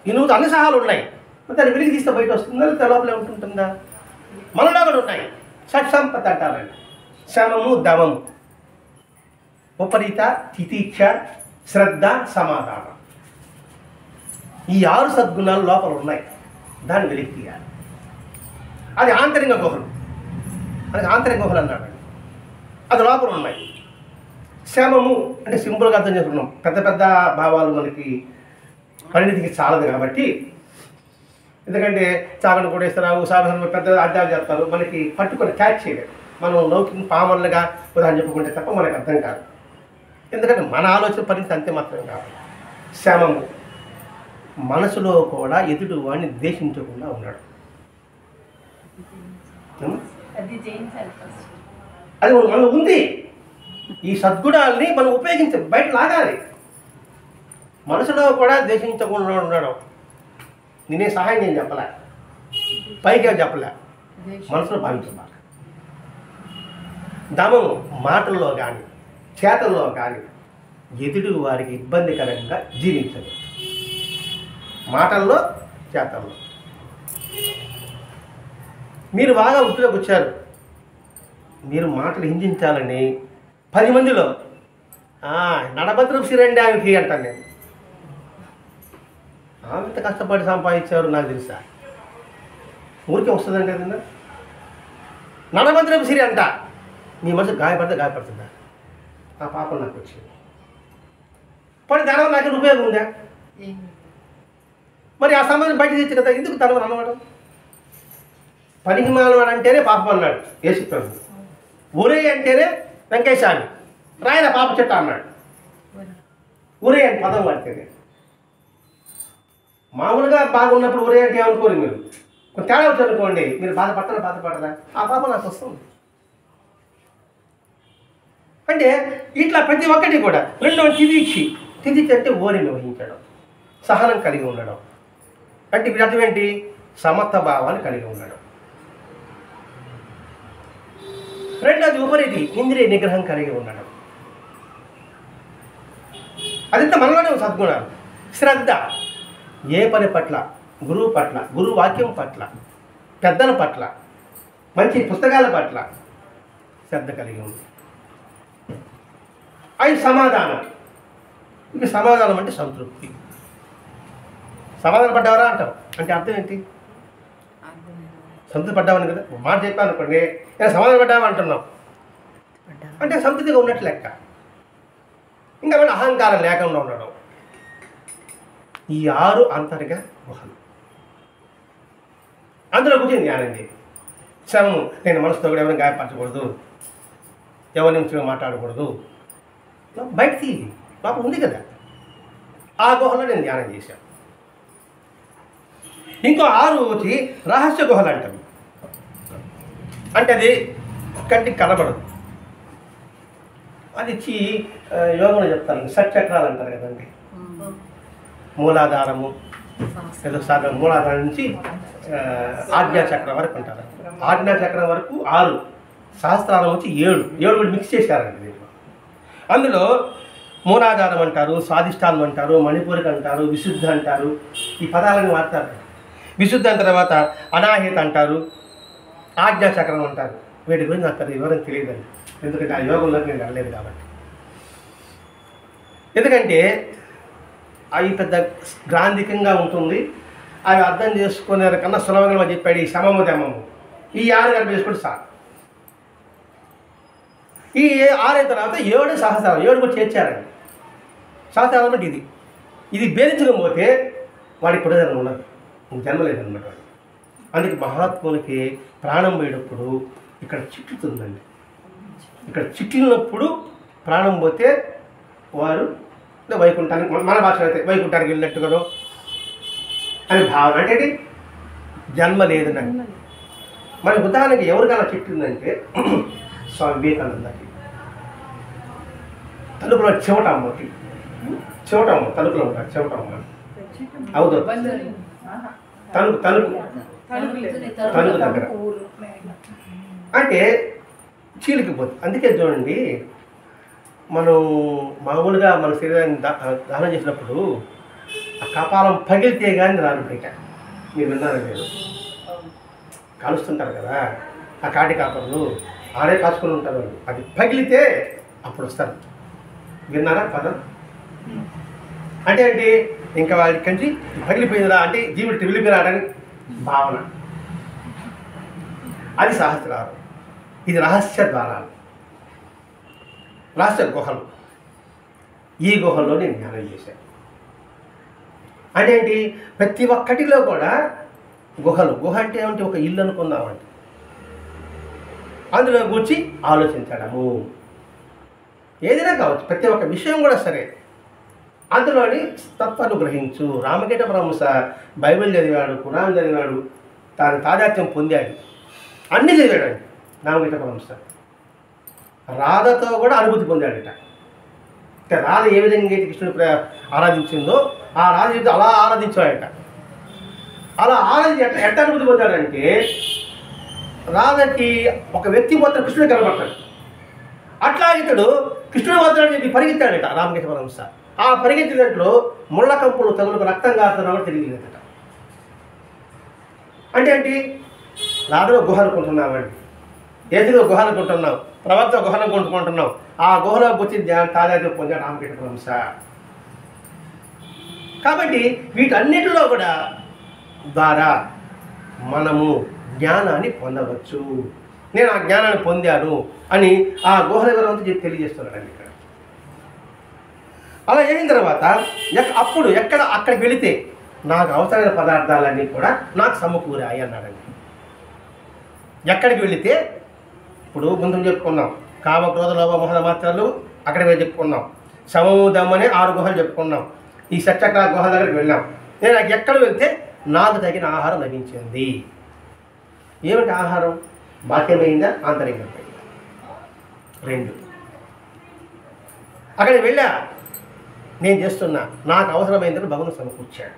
ఇనుముతో అన్ని సహాలు ఉన్నాయి. దాన్ని వెలికి తీస్తే బయట వస్తుందా, లేదా లోపలే ఉంటుంటుందా? మనలో కూడా ఉన్నాయి. షట్సంపద అంటారండి. శమము దమము, ఉపరీత తితీక్ష శ్రద్ధ సమాధానం. ఈ 6 సద్గుణాలు లోపల ఉన్నాయి. దాన్ని వెలికి తీయాలి. అది ఆంతరింగ గుహలు, అది ఆంతరింగ గుహలు అన్నాడు. అది లోపల ఉన్నాయి. శమము అంటే సింపుల్గా అర్థం చేసుకున్నాం. పెద్ద పెద్ద భావాలు మనకి పరిణితికి చాలదు కాబట్టి, ఎందుకంటే చాగను కొడేస్తారు, సాధారణ పెద్ద అర్థాలు చెప్తారు, మనకి పట్టుకొని క్యాచ్ చేయలేదు. మనం లౌకిక పామర్లుగా ఉదాహరణ చెప్పుకుంటే తప్ప మనకు అర్థం కాదు. ఎందుకంటే మన ఆలోచన పరిణితి అంతే మాత్రం కాదు. శమము, మనసులో కూడా ఎదుటి వాడిని ద్వేషించకుండా ఉన్నాడు. అది మనలో ఉంది. ఈ సద్గుణాలని మనం ఉపయోగించి బయట లాగాలి. మనసులో కూడా ద్వేషించకుండా ఉండడం. నేనే సహాయం నేను చెప్పలే, పైకి చెప్పలే, మనసులో భావించాలి. దమము, మాటల్లో కానీ చేతల్లో కానీ ఎదుటి వారికి ఇబ్బందికరంగా జీవించదు. మాటల్లో చేతల్లో. మీరు బాగా వృత్తిలోకి వచ్చారు, మీరు మాటలు హింసించాలని 10 మందిలో నడభద్రపు సిరండి ఆమెకి అంటాను నేను. ఆమె ఎంత కష్టపడి సంపాదించారు నాకు తెలుసా? ఊరికే వస్తుందండి అది. నడభద్రపు సిరి అంట. మీ మనసు గాయపడుతుందా? ఆ పాపం నాకు వచ్చింది. పని దానివల్ల నాకు ఉపయోగం ఉందా? మరి ఆ సంబంధం బయట తెచ్చు కదా, ఎందుకు తనవని అన్నవాడు? పనికి మానవాడు అంటేనే పాపం అన్నాడు యేసుప్రభు. ఒరే అంటేనే వెంకటేశామి రాయన పాప చెట్ట అన్నాడు. ఒరే అని పదం వాడితేనే. మామూలుగా బాగున్నప్పుడు ఒరే అంటే ఏమనుకోరు మీరు. కొంచెం తేడా వచ్చి అనుకోండి, మీరు బాధపడరా, ఆ పాపం నాకు వస్తుంది. అంటే ఇట్లా ప్రతి ఒక్కటి కూడా. రెండవ తిదిక్షి అంటే ఓరిని వహించడం, సహనం కలిగి ఉండడం. అంటే ఇప్పుడు అర్థం ఏంటి? సమత్వ భావాన్ని కలిగి ఉండడం. రెండోది ఉపరీతి, ఇంద్రియ నిగ్రహం కలిగి ఉండడం. అదంతా మనలోనే సద్గుణాలు. శ్రద్ధ, ఏ పని పట్ల, గురువు పట్ల, గురువు వాక్యం పట్ల, పెద్దల పట్ల, మంచి పుస్తకాల పట్ల శ్రద్ధ కలిగి ఉంది. అవి సమాధానం, ఇక సమాధానం అంటే సంతృప్తి. సమాధానం పడ్డావరా అంటాం అంటే అర్థం ఏంటి? సంతృప్తి పడ్డామని కదా మాట చెప్పాను అనుకోండి, నేను సమాధానం పడ్డావా అంటున్నాం అంటే సంతృప్తిగా ఉన్నట్లు లెక్క. ఇంకా మన అహంకారం లేకుండా ఉండడం. ఈ 6 అంతర్గత గుహలు. అందులో కూర్చొని ధ్యానం చేయి. శ్రమము, నేను మనసుతో కూడా ఎవరిని గాయపరచకూడదు, ఎవరిని ముఖ్యంగా మాట్లాడకూడదు, బయట తీయి, లోపల ఉంది కదా. ఆ గుహలో నేను ధ్యానం చేశాను. ఇంకో 6 వచ్చి రహస్య గుహలు అంటారు. అంటే అది కంటికి కనబడదు. అది ఇచ్చి యోగంలో చెప్తారు, షట్చక్రాలు అంటారు కదండి. మూలాధారము, ఏదో సాధన మూలాధారం నుంచి ఆజ్ఞాచక్రం వరకు అంటారు. ఆజ్ఞాచక్రం వరకు 6, సహస్రారం వచ్చి 7 కూడా మిక్స్ చేశారండి దీంట్లో. అందులో మూలాధారం అంటారు, స్వాధిష్టానం అంటారు, మణిపూరిక అంటారు, విశుద్ధ అంటారు. ఈ పదాలను వాడతారు. విశుద్ధ అయిన తర్వాత అనాహిత అంటారు, ఆజ్ఞాచక్రం అంటారు. వీటి గురించి నాకు వివరం తెలియదండి, ఎందుకంటే ఆ యోగంలోకి నేను వెళ్ళలేదు కాబట్టి. ఎందుకంటే అవి పెద్ద గ్రాంధికంగా ఉంటుంది. అవి అర్థం చేసుకునే కన్నా సులభంగా చెప్పాడు ఈ శమము దమము. ఈ 6 కలిపి చేసుకుంటే సార్. ఈ 6 అయిన తర్వాత 7 సహస్రాలు, 7 కూడా చేర్చారండి. సహస్రాలు అంటే ఇది భేదించకపోతే వాడికి పునర్జన్మ ఉండదు, జన్మ లేదన్నమాట. అందుకే మహాత్ములకి ప్రాణం పోయేటప్పుడు ఇక్కడ చిక్కుతుందండి. ఇక్కడ చిక్కినప్పుడు ప్రాణం పోతే వారు వైకుంఠానికి, మన భాషలో అయితే వైకుంఠానికి వెళ్ళినట్టుగానో అని భావన. అంటే జన్మ లేదు నాకు. మరి ఉదాహరణకి ఎవరికైనా చిక్కిందంటే స్వామి వివేకానందకి తలుపులో చెవటమ్మకి, చెవటమ్మ తలుపులో ఉంటారు, చెవటమ్మ అవుతుంది తలుపు తలుపు తలుపు దగ్గర అంటే చీలికిపోతుంది. అందుకే చూడండి, మనం మామూలుగా మన శరీరాన్ని దానం చేసినప్పుడు ఆ కపాలం పగిలితే కానీ రాను బయట. మీరు విన్నారా? లేదు, కాలుస్తుంటారు కదా ఆ కాటి కాపర్లు, ఆడే కాచుకొని ఉంటారు. అది పగిలితే అప్పుడు వస్తారు. విన్నారా పదం? అంటే ఏంటి, ఇంకా వాడి కంచి పగిలిపోయిందిరా అంటే జీవుడు వెళ్ళిపోయినాడని భావన. అది సహస్రాలు. ఇది రహస్య ద్వారాలు, రహస్య గుహలు. ఈ గుహల్లో నేను ధ్యానం చేశాను. అంటే ఏంటి, ప్రతి ఒక్కటిలో కూడా గుహలు. గుహ అంటే ఏమంటే ఒక ఇల్లు అనుకున్నామంటే అందులో కూర్చి ఆలోచించడము. ఏదైనా కావచ్చు, ప్రతి ఒక్క విషయం కూడా సరే అందులోని తత్వాన్ని గ్రహించు. రామకృష్ణ పరమహంస బైబిల్ చదివాడు, ఖురాన్ చదివాడు, తాను తాదాత్మ్యం పొందాడు, అన్నీ చదివాడండి రామకృష్ణ పరమహంస. రాధతో కూడా అనుభూతి పొందాడట. రాధ ఏ విధంగా అయితే కృష్ణుడు ఆరాధించిందో ఆ రాధ అలా ఆరాధించాడట. అలా ఆరాధించి ఎట్లా అనుభూతి పొందాడంటే, రాధకి ఒక వ్యక్తి మాత్రం కృష్ణుడు కనబడతాడు. అట్లా ఇతడు కృష్ణుడు మాత్రం చెప్పి పరిగెత్తాడట రామకృష్ణ పరమహంస. ఆ పరిగెత్తినట్లు ముళ్ళ కంపులు తగులుకు రక్తం కారుతున్నామని తెలియలేదట. అంటే ఏంటి, రాధలో గుహ అనుకుంటున్నామండి, ఏదిలో గుహ అనుకుంటున్నాం, ప్రవక్త గుహ అనుకుంటున్నాం. ఆ గుహలో వచ్చి తాదాత్మ్యం పొందాడు రామకృష్ణ పరమహంస. కాబట్టి వీటన్నిటిలో కూడా ద్వారా మనము జ్ఞానాన్ని పొందవచ్చు. నేను ఆ జ్ఞానాన్ని పొందాను అని ఆ గుహల వివరంతో చెప్పి తెలియజేస్తున్నాడండి ఇక్కడ. అలా అయిన తర్వాత అప్పుడు అక్కడికి వెళితే నాకు అవసరమైన పదార్థాలన్నీ కూడా నాకు సమకూరాయి అన్నాడండి. ఎక్కడికి వెళితే ఇప్పుడు ముందు చెప్పుకున్నాం, కామ క్రోధ లోభ మోహ మాత్రాలు అక్కడికి చెప్పుకున్నాం. శమము దమ్మని 6 గుహలు చెప్పుకున్నాం. ఈ సత్యక్ర గుహల దగ్గరికి వెళ్ళాం. నేను ఎక్కడ వెళ్తే నాకు తగిన ఆహారం లభించింది. ఏమిటి ఆహారం? బాహ్యమైందా, ఆంతరికమైందా? 2. అక్కడికి వెళ్ళా, నేను చేస్తున్నా, నాకు అవసరమైందని భగవంతుడు సమకూర్చాడు.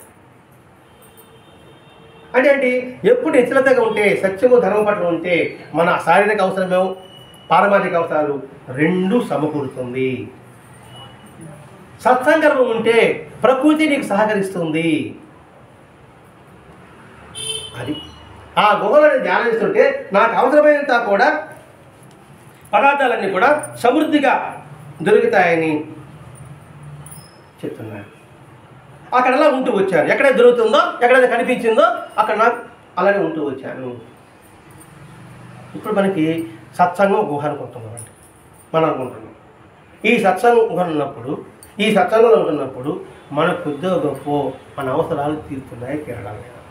అంటే ఏంటి, ఎప్పుడు నిశ్చలతగా ఉంటే, సత్యము ధర్మం పట్ల ఉంటే మన శారీరక అవసరమేమో పారమార్థిక అవసరాలు 2 సమకూరుతుంది. సత్సంకల్పం ఉంటే ప్రకృతి నీకు సహకరిస్తుంది. అది ఆ గుహలను ధ్యానం చేస్తుంటే నాకు అవసరమైనంత కూడా పదార్థాలన్నీ కూడా సమృద్ధిగా దొరుకుతాయని చెప్తున్నాడు. అక్కడ అలా ఉంటూ వచ్చాను. ఎక్కడైతే దొరుకుతుందో, ఎక్కడైతే కనిపించిందో అక్కడ నాకు అలానే ఉంటూ వచ్చాను. ఇప్పుడు మనకి సత్సంగం గుహ అనుకుంటున్నామండి, మనం అనుకుంటున్నాం. ఈ సత్సంగం ఉన్నప్పుడు, ఈ సత్సంగంలో ఉంటున్నప్పుడు మనకు కొద్దిగా గొప్ప మన అవసరాలు తీరుతున్నాయి, తీరడం లేదా?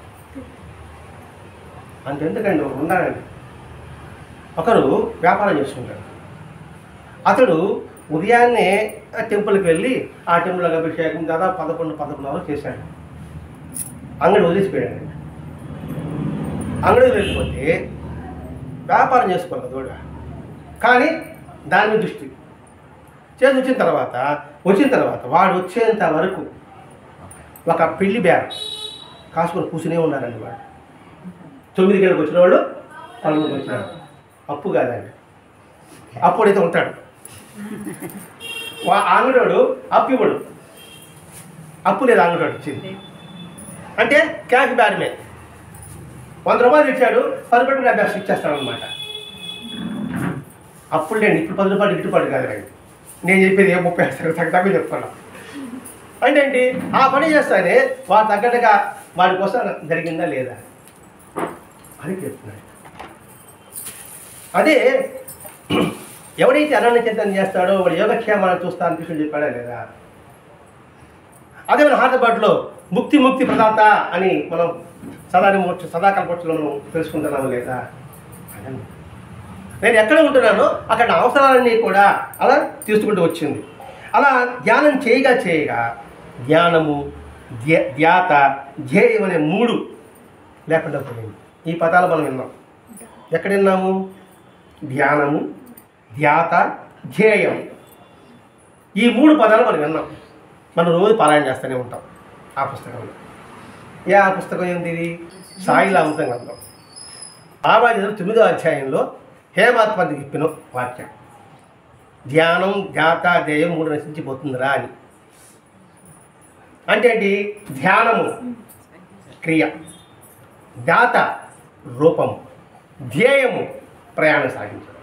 అంతెందుకండి, ఒకరు ఉన్నారండి, ఒకరు వ్యాపారం చేసుకుంటాడు. అతడు ఉదయాన్నే టెంపుల్కి వెళ్ళి ఆ టెంపుల్కి అభిషేకం దాదాపు 11 చేశాడు. అంగడి వదిలిసిపోయాడు. అంగడికి వెళ్ళిపోతే వ్యాపారం చేసుకోవాలి కదా తోడు, కానీ దాని మీద దృష్టి చేసి వచ్చిన తర్వాత వాడు వచ్చేంత వరకు ఒక పెళ్లి బ్యాగ్ కాసుకొని కూర్చునే ఉన్నారండి. వాడు 9 గంటలకు వచ్చిన వాళ్ళు 12కి వచ్చినాడు. అప్పు కాదండి, అప్పుడైతే ఉంటాడు. అంగడోడు అప్పు ఇవ్వడు, అప్పు లేదు అంగడోడు ఇచ్చింది అంటే క్యాష్ బ్యాగ్ మీద 100 రూపాయలు ఇచ్చాడు, 10 రూపాయలు బ్యాగ్ ఇచ్చేస్తాడు అనమాట. అప్పుడు లేండి, ఇప్పుడు 10 రూపాయలు గిట్టుబాటు కాదండి. నేను చెప్పేది 30 తగ్గ చెప్తాను. అంటే ఏంటి, ఆ పని చేస్తానే వాడు తగ్గట్టుగా వాడి కోసం జరిగిందా లేదా అని చెప్తున్నాడు. అదే ఎవడైతే అనన్య చింతన చేస్తాడో వాడు యోగక్షేమాన్ని చూస్తా అని కృష్ణుడు చెప్పాడా లేదా? అదే మన హార్దబాటులో ముక్తి ప్రదాత అని మనం సదాకల్పక్షలో మనం తెలుసుకుంటున్నాము లేదా? నేను ఎక్కడ ఉంటున్నానో అక్కడ నా అవసరాలన్నీ కూడా అలా తీసుకుంటూ వచ్చింది. అలా ధ్యానం చేయగా ధ్యానము, ధ్యాత, ధ్యేయం అనే 3 లేకుండా పోయింది. ఈ పదాలు మనం విన్నాం. ఎక్కడ విన్నాము? ధ్యానము, ధ్యాత, ధ్యేయం, ఈ 3 పదాలు మనం విన్నాం. మనం రోజు పారాయణ చేస్తూనే ఉంటాం ఆ పుస్తకంలో. ఆ పుస్తకం ఏంటి? సాయిల అమృతం గ్రంథం. బాబాజీ 9వ అధ్యాయంలో హేమాత్మకి చెప్పిన వాక్యం, ధ్యానం, ధ్యాత, ధ్యేయం 3 నశించిపోతుందిరా అని. అంటే ఏంటి? ధ్యానము క్రియ, ధ్యాత రూపము, ధ్యేయము ప్రయాణం సాగించడం.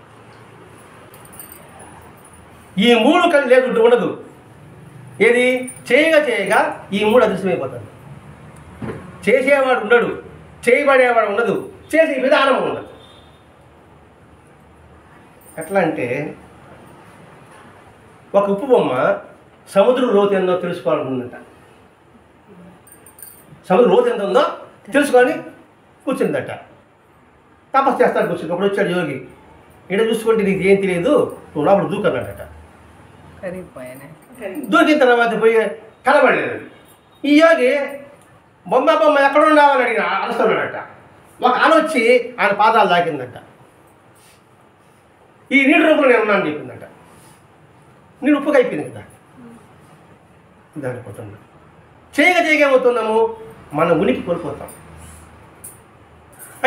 ఈ 3 కలిసి లేకుంటూ ఉండదు. ఏది? చేయగా ఈ 3 అదృశ్యమైపోతుంది. చేసేవాడు ఉండడు, చేయబడేవాడు ఉండదు, చేసే విధానం ఉండదు. ఎట్లా అంటే, ఒక ఉప్పు బొమ్మ సముద్రం లోతు ఎంతో తెలుసుకోవాలనుకుందంట. సముద్రం లోతు ఎంత ఉందో తెలుసుకొని కూర్చుందట. తపస్సు చేస్తాను కూర్చుని. అప్పుడు వచ్చాడు యోగి, ఇక్కడ చూసుకుంటే నీకు ఏం తెలియదు, నువ్వు లోపల దూకన్నాడట. దూకిన తర్వాత పోయి కనబడలేదు. ఈ యోగి బొమ్మ ఎక్కడ ఉన్నావని అడిగిన అరుస్తున్నాడట. ఒక ఆలోచి ఆయన పాదాలు దాకిందట. ఈ నీటి రూపంలో నేను ఉన్నాను చెప్పిందట. నేను ఉప్పుగా అయిపోయింది కదా దానిపోతున్నా. చేయగా ఏమవుతున్నాము? మన ఉనికి కోల్పోతాం.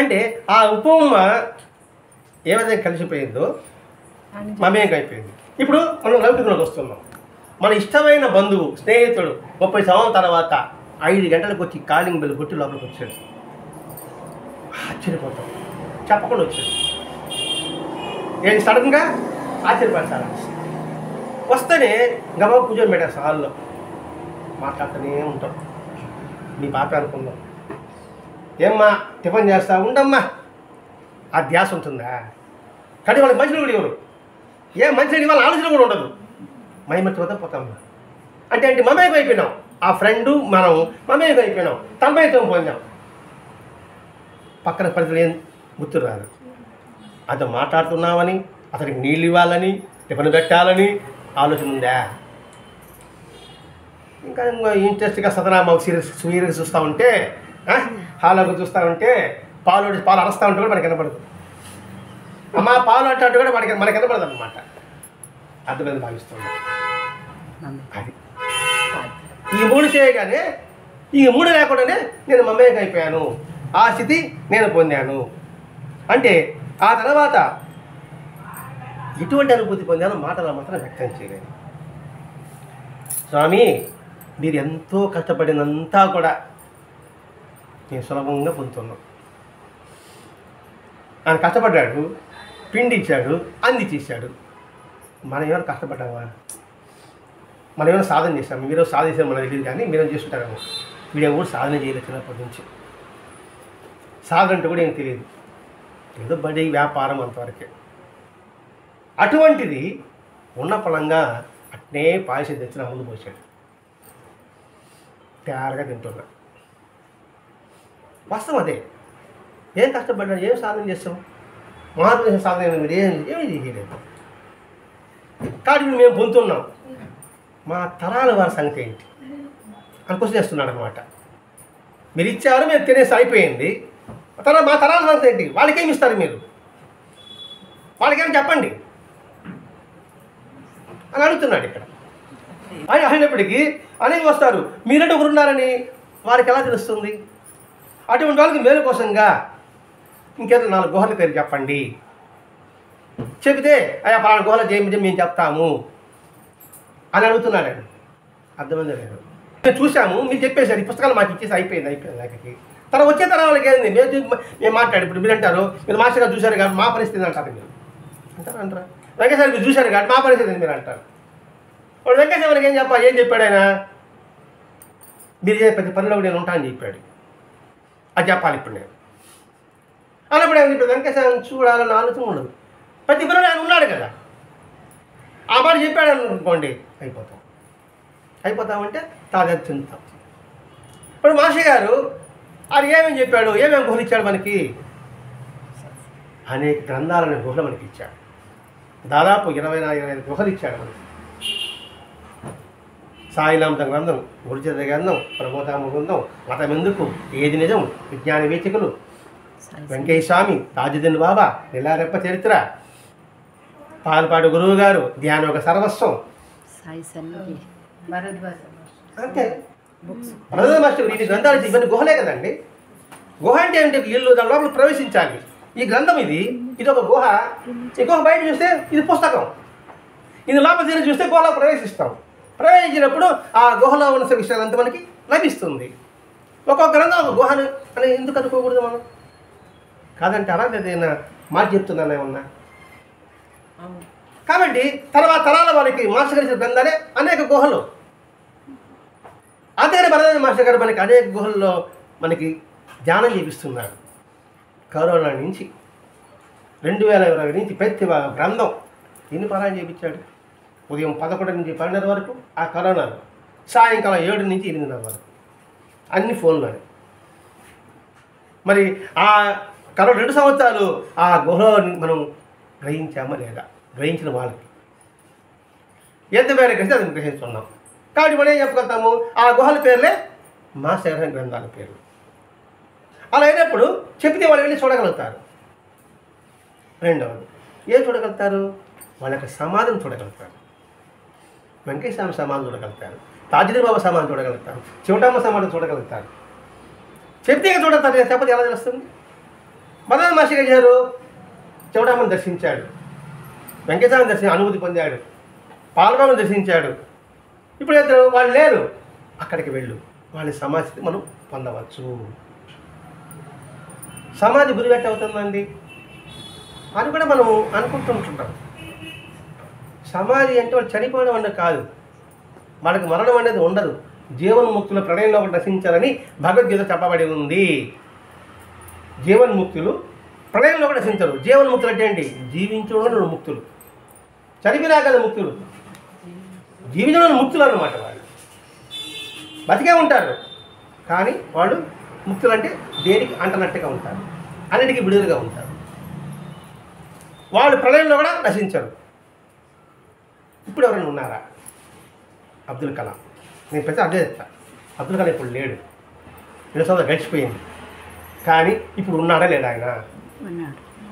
అంటే ఆ ఉపమ ఏ విధంగా కలిసిపోయిందో మమేకం అయిపోయింది. ఇప్పుడు మనం లౌకికంలోకి వస్తున్నాం. మన ఇష్టమైన బంధువు, స్నేహితుడు 30 సంవత్సరాల తర్వాత 5 గంటలకు వచ్చి కాలింగ్ బెల్ కొట్టి లోపలికి వచ్చాడు. ఆశ్చర్యపోతాం, చెప్పకుండా వచ్చాడు. ఏంటి సడన్గా ఆశ్చర్యపడతారు. వస్తేనే గమా కూర్చొని పెట్టారు హాల్లో. మాట్లాడుతూనే ఉంటాం. నీ పాప అనుకుందాం, ఏమ్మా టిఫిన్ చేస్తా ఉండమ్మా, ఆ ధ్యాస ఉంటుందా? కానీ వాళ్ళకి మనుషులు కూడా ఎవరు మంచి వాళ్ళ ఆలోచన కూడా ఉండదు. మైమర్చిపోతా పోతాం. అంటే మమేకం అయిపోయినాం. ఆ ఫ్రెండు మనం మమేకం అయిపోయినాం, తన్మయత్వం పొందాం. పక్కన పరిస్థితులు ఏం గుర్తు రాదు. అతను మాట్లాడుతున్నామని, అతనికి నీళ్ళు ఇవ్వాలని, టిఫిన్ పెట్టాలని ఆలోచన ఉందా? ఇంకా ఇంట్రెస్ట్గా సదనామా సీరియస్ చూస్తూ ఉంటే, హాలోకి చూస్తూ ఉంటే, పాలు అరస్తూ ఉంటే కూడా మనకి కనపడదు. అమ్మ పాలు అంటే కూడా మనకి కనపడదు అన్నమాట. అర్థమైంది భావిస్తుంది. అది ఈ 3 చేయగానే, ఈ 3 లేకుండానే నేను మమేకం అయిపోయాను. ఆ స్థితి నేను పొందాను. అంటే ఆ తర్వాత ఎటువంటి అనుభూతి పొందానో మాటల మాత్రం వ్యక్తం చేయలేదు. స్వామి, మీరు ఎంతో కష్టపడినంతా కూడా నేను సులభంగా పొందుతున్నాను. ఆయన కష్టపడ్డాడు, పిండి ఇచ్చాడు, అంది చేశాడు. మనం ఏమైనా కష్టపడ్డావా? మనం ఏమైనా సాధన చేస్తాం, మీరు సాధన చేసాం మనకు తెలియదు, కానీ మీరేం చేస్తుంటారేమో. వీడియో కూడా సాధన చేయలేదు చిన్నప్పటి నుంచి. సాధన అంటే కూడా ఏం తెలియదు, ఏదో బడి వ్యాపారం అంతవరకే. అటువంటిది ఉన్న ఫలంగా అట్నే పాయసం తెచ్చిన ముందు పోసాడు, తయారుగా తింటున్నా. వాస్తవం అదే. ఏం కష్టపడ్డాడు, ఏం సాధన చేస్తాం? మహాత్మ సాధన మీరు ఏమీ చేయలేదు. కాబట్టి మేము పొందుతున్నాం, మా తరాల వారి సంగతి ఏంటి అని క్వశ్చన్ చేస్తున్నాడు అనమాట. మీరు ఇచ్చారు, మేము తినేసి అయిపోయింది, మా తరాల సంగతి ఏంటి? వాళ్ళకేమి ఇస్తారు మీరు? వాళ్ళకేమి చెప్పండి అని అడుగుతున్నాడు ఇక్కడ. అయినప్పటికీ అనేవి వస్తారు, మీరంటే ఒకరున్నారని వారికి ఎలా తెలుస్తుంది? అటువంటి వాళ్ళకి మేలు కోసంగా ఇంకేదో 4 గుహల పేరు చెప్పండి, చెబితే అయ్యా పలానా గుహల చేయమని మేము చెప్తాము అని అడుగుతున్నాడండి. అర్థమైంది లేదు, మేము చూసాము, మీరు చెప్పేశారు, ఈ పుస్తకాలు మాకు ఇచ్చేసి అయిపోయింది నాకు. తర్వాత వచ్చే తరాలకి ఏంది, మేము మాట్లాడు. ఇప్పుడు మీరు అంటారు, మీరు మాస్టర్ గారు చూశారు కాబట్టి మా పరిస్థితి అంటారు, మీరు అంటారా? వెంకటేశ్వర మీరు చూశారు కాబట్టి మా పరిస్థితి మీరు అంటారు. వాడు వెంకటేశ్వరికి ఏం చెప్పాడు ఆయన? మీరు ప్రతి పనిలో నేను ఉంటానని చెప్పాడు, అది చెప్పాలి ఇప్పుడు నేను అన్నప్పుడు. ఇప్పుడు వెంకటేశ్వరం చూడాలని ఆలోచన ఉండదు, ప్రతి పనిలో ఆయన ఉన్నాడు కదా. ఆ మాట చెప్పాడు అనుకోండి, అయిపోతామంటే తాజా చెందుతాం. ఇప్పుడు మాస్టర్ గారు అది ఏమేమి చెప్పాడు, ఏమేమి గుహలు ఇచ్చాడు మనకి? అనేక గ్రంథాలనే గుహలు మనకి ఇచ్చాడు. దాదాపు 24-25 గుహలు ఇచ్చాడు మనకి. సాయినామత గ్రంథం, గురుచరిత్ర గ్రంథం, ప్రబోధామ గ్రంథం, మతం ఎందుకు, ఏది నిజం, విజ్ఞాన వీచికలు, వెంకయ్య స్వామి, తాజుద్దీన్ బాబా, నిలారెప్ప చరిత్ర, పాల్పాడు గురువు గారు, ధ్యానోగ సర్వస్వం, అంతే. భరద్వాజ మాస్టర్ ఈ గ్రంథాలు ఇవన్నీ గుహలే కదండి. గుహ అంటే ఏంటి? ఇల్లు, దాని లోపల ప్రవేశించాలి. ఈ గ్రంథం ఇది ఒక గుహ. ఈ గుహ బయట చూస్తే ఇది పుస్తకం, ఇది లోపల తీరు చూస్తే గుహలో ప్రవేశిస్తాం. ప్రవేశించినప్పుడు ఆ గుహలో ఉన్న విషయాలంతా మనకి లభిస్తుంది. ఒక్కొక్క గ్రంథం ఒక గుహను అని ఎందుకు అనుకోకూడదు మనం? కాదంటే అలా ఏదైనా మాట చెప్తున్నానే ఉన్నా. కాబట్టి తర్వాత తరాల వారికి మాస్టర్ గారి గ్రంథాలే అనేక గుహలు. అంతేగాని భరద్వాజ మాస్టర్ గారు మనకి అనేక గుహల్లో మనకి ధ్యానం చేపిస్తున్నారు. కరోనా నుంచి 2020 నుంచి ప్రతి గ్రంథం ఎన్ని పారాయణ చేయించాడు? ఉదయం 11 నుంచి 12 వరకు ఆ కరోనాలో, సాయంకాలం 7 నుంచి 8 వరకు అన్ని ఫోన్లోనే. మరి ఆ కరోనా 2 సంవత్సరాలు ఆ గుహలో మనం గ్రహించామా లేదా? గ్రహించిన వాళ్ళకి ఎంత పేరు గ్రహిస్తే అది గ్రహిస్తున్నాం. కాబట్టి మనం ఏం చెప్పగలుగుతాము? ఆ గుహల పేర్లే మా శరీర గ్రంథాల పేర్లు. అలా అయినప్పుడు చెప్తే వాళ్ళు వెళ్ళి చూడగలుగుతారు. రెండవది ఏం చూడగలుగుతారు? వాళ్ళ యొక్క సమాధిని చూడగలుగుతారు. వెంకయ్య స్వామి సమాధి చూడగలుగుతారు, తాజుద్దీన్ బాబా సమాధి చూడగలుగుతారు, చివటమ్మ సమాధిని చూడగలుగుతారు. చెప్తే చూడగలుగుతారు, చెప్పతే ఎలా తెలుస్తుంది? భరద్వాజ మాస్టర్ గారు చివటమ్మని దర్శించాడు, వెంకయ్య స్వామిని దర్శించి అనుభూతి పొందాడు, పాల్గొని దర్శించాడు. ఇప్పుడు వాళ్ళు లేరు, అక్కడికి వెళ్ళు, వాళ్ళ సమాధిని మనం పొందవచ్చు. సమాధి గురివెట్ట అవుతుందండి అని కూడా మనము అనుకుంటుంటాం. సమాధి అంటే వాళ్ళు చనిపోవడం అనేది కాదు, వాళ్ళకి మరణం అనేది ఉండదు. జీవన్ముక్తులు ప్రణయంలో ఒకటి నశించాలని భగవద్గీత చెప్పబడి ఉంది. జీవన్ముక్తులు ప్రణయంలో కూడా నశించరు. జీవన్ముక్తులు అంటే ఏంటి? జీవించడం ముక్తులు, చనిపోయినా కదా ముక్తులు, జీవించడం ముక్తులు అన్నమాట. వాళ్ళు బతికే ఉంటారు కానీ వాళ్ళు ముక్తులు అంటే దేనికి అంటనట్టుగా ఉంటారు, అన్నిటికీ విడుదలగా ఉంటారు. వాళ్ళు ప్రళయంలో కూడా నశించరు. ఇప్పుడు ఎవరైనా ఉన్నారా? అబ్దుల్ కలాం. నేను ప్రతి అదే చెప్తాను, అబ్దుల్ కలాం ఇప్పుడు లేడు, 2 సంవత్సరాలు గడిచిపోయింది. కానీ ఇప్పుడు ఉన్నాడా లేడా? ఆయన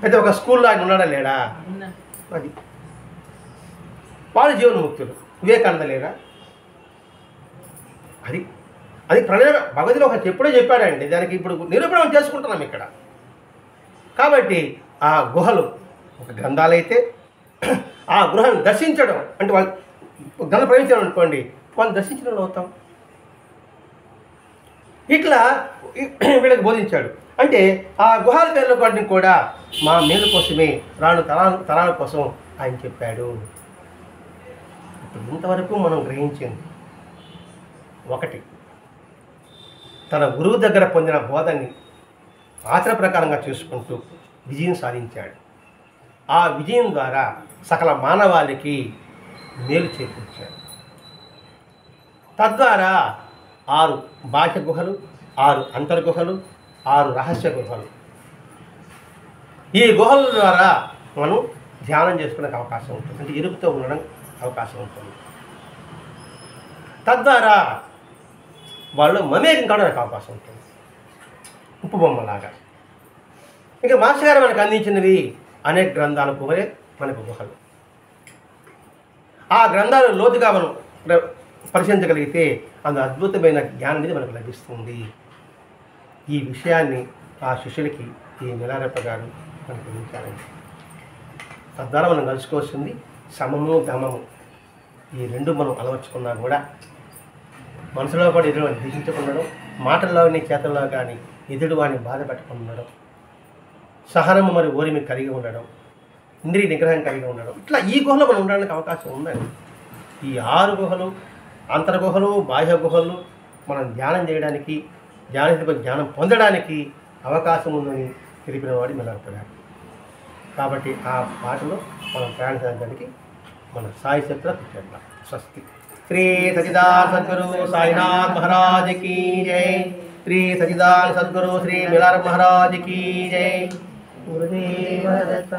ప్రతి ఒక స్కూల్లో ఆయన ఉన్నాడా లేడా? అది వాళ్ళు జీవన్ముక్తులు. వివేకానంద లేరా? అది అది ప్రణయ భగవద్గీత ఒక ఎప్పుడో చెప్పాడండి. దానికి ఇప్పుడు నిరూపణ చేసుకుంటున్నాం ఇక్కడ. కాబట్టి ఆ గుహలు ఒక గ్రంథాలైతే ఆ గృహాన్ని దర్శించడం అంటే వాళ్ళు గ్రంథ ప్రవేశించడం అనుకోండి, వాళ్ళు దర్శించడం అవుతాం. ఇట్లా వీళ్ళకి బోధించాడు. అంటే ఆ గుహాల పేర్ల వాటిని కూడా మా మేలు కోసమే, రాను తరాల కోసం ఆయన చెప్పాడు. ఇంతవరకు మనం గ్రహించింది ఒకటి, తన గురువు దగ్గర పొందిన బోధని ఆచరణ ప్రకారంగా చేసుకుంటూ విజయం సాధించాడు. ఆ విజయం ద్వారా సకల మానవాళికి మేలు చేకూర్చాడు. తద్వారా 6 బాహ్య గుహలు, 6 అంతర్గుహలు, 6 రహస్య గుహలు, ఈ గుహల ద్వారా మనం ధ్యానం చేసుకునే అవకాశం ఉంటుంది. అంటే ఎరుపుతో ఉండడం అవకాశం ఉంటుంది. తద్వారా వాళ్ళు మమేకం కావడానికి అవకాశం ఉంటుంది, ఉప్పు బొమ్మలాగా. ఇంకా మాస్టర్ గారు మనకు అందించినవి అనేక గ్రంథాలు పోయే మనకు గుహలు. ఆ గ్రంథాలు లోతుగా మనం పరిశీలించగలిగితే అందు అద్భుతమైన జ్ఞానం అనేది మనకు లభిస్తుంది. ఈ విషయాన్ని ఆ శిష్యులకి ఈ మిలారప్ప గారు మనకు అందించారండి. తద్వారా మనం కలుసుకోవాల్సింది సమము గమము, ఈ రెండు మనం అలవర్చుకున్నా కూడా మనసులో కూడా ఎదురు దూషించకుండడం, మాటల్లో కానీ చేతల్లో కానీ ఎదుడు వాడిని బాధ పెట్టకుండా ఉండడం, సహనము మరి ఓరిమి కలిగి ఉండడం, ఇంద్రియ నిగ్రహం కలిగి ఉండడం, ఇట్లా ఈ గుహలో మనం ఉండడానికి అవకాశం ఉందండి. ఈ 6 గుహలు, అంతర్గుహలు, బాహ్య గుహలు మనం ధ్యానం చేయడానికి, జ్ఞానం పొందడానికి అవకాశం ఉందని తెలిపిన వాడి మిలారప్పగారు. కాబట్టి ఆ పాటలో మనం ప్రయాణించడానికి మన సాయి శక్తుల కృతజ్ఞత. స్వస్తి. శ్రీ సచిదానంద సద్గురు సాయినాథ్ మహారాజ్ की जय. श्री सच्चिदानंद सद्गुरु श्री मिलारप्प महाराज की जय. गुरुदेव दत्त.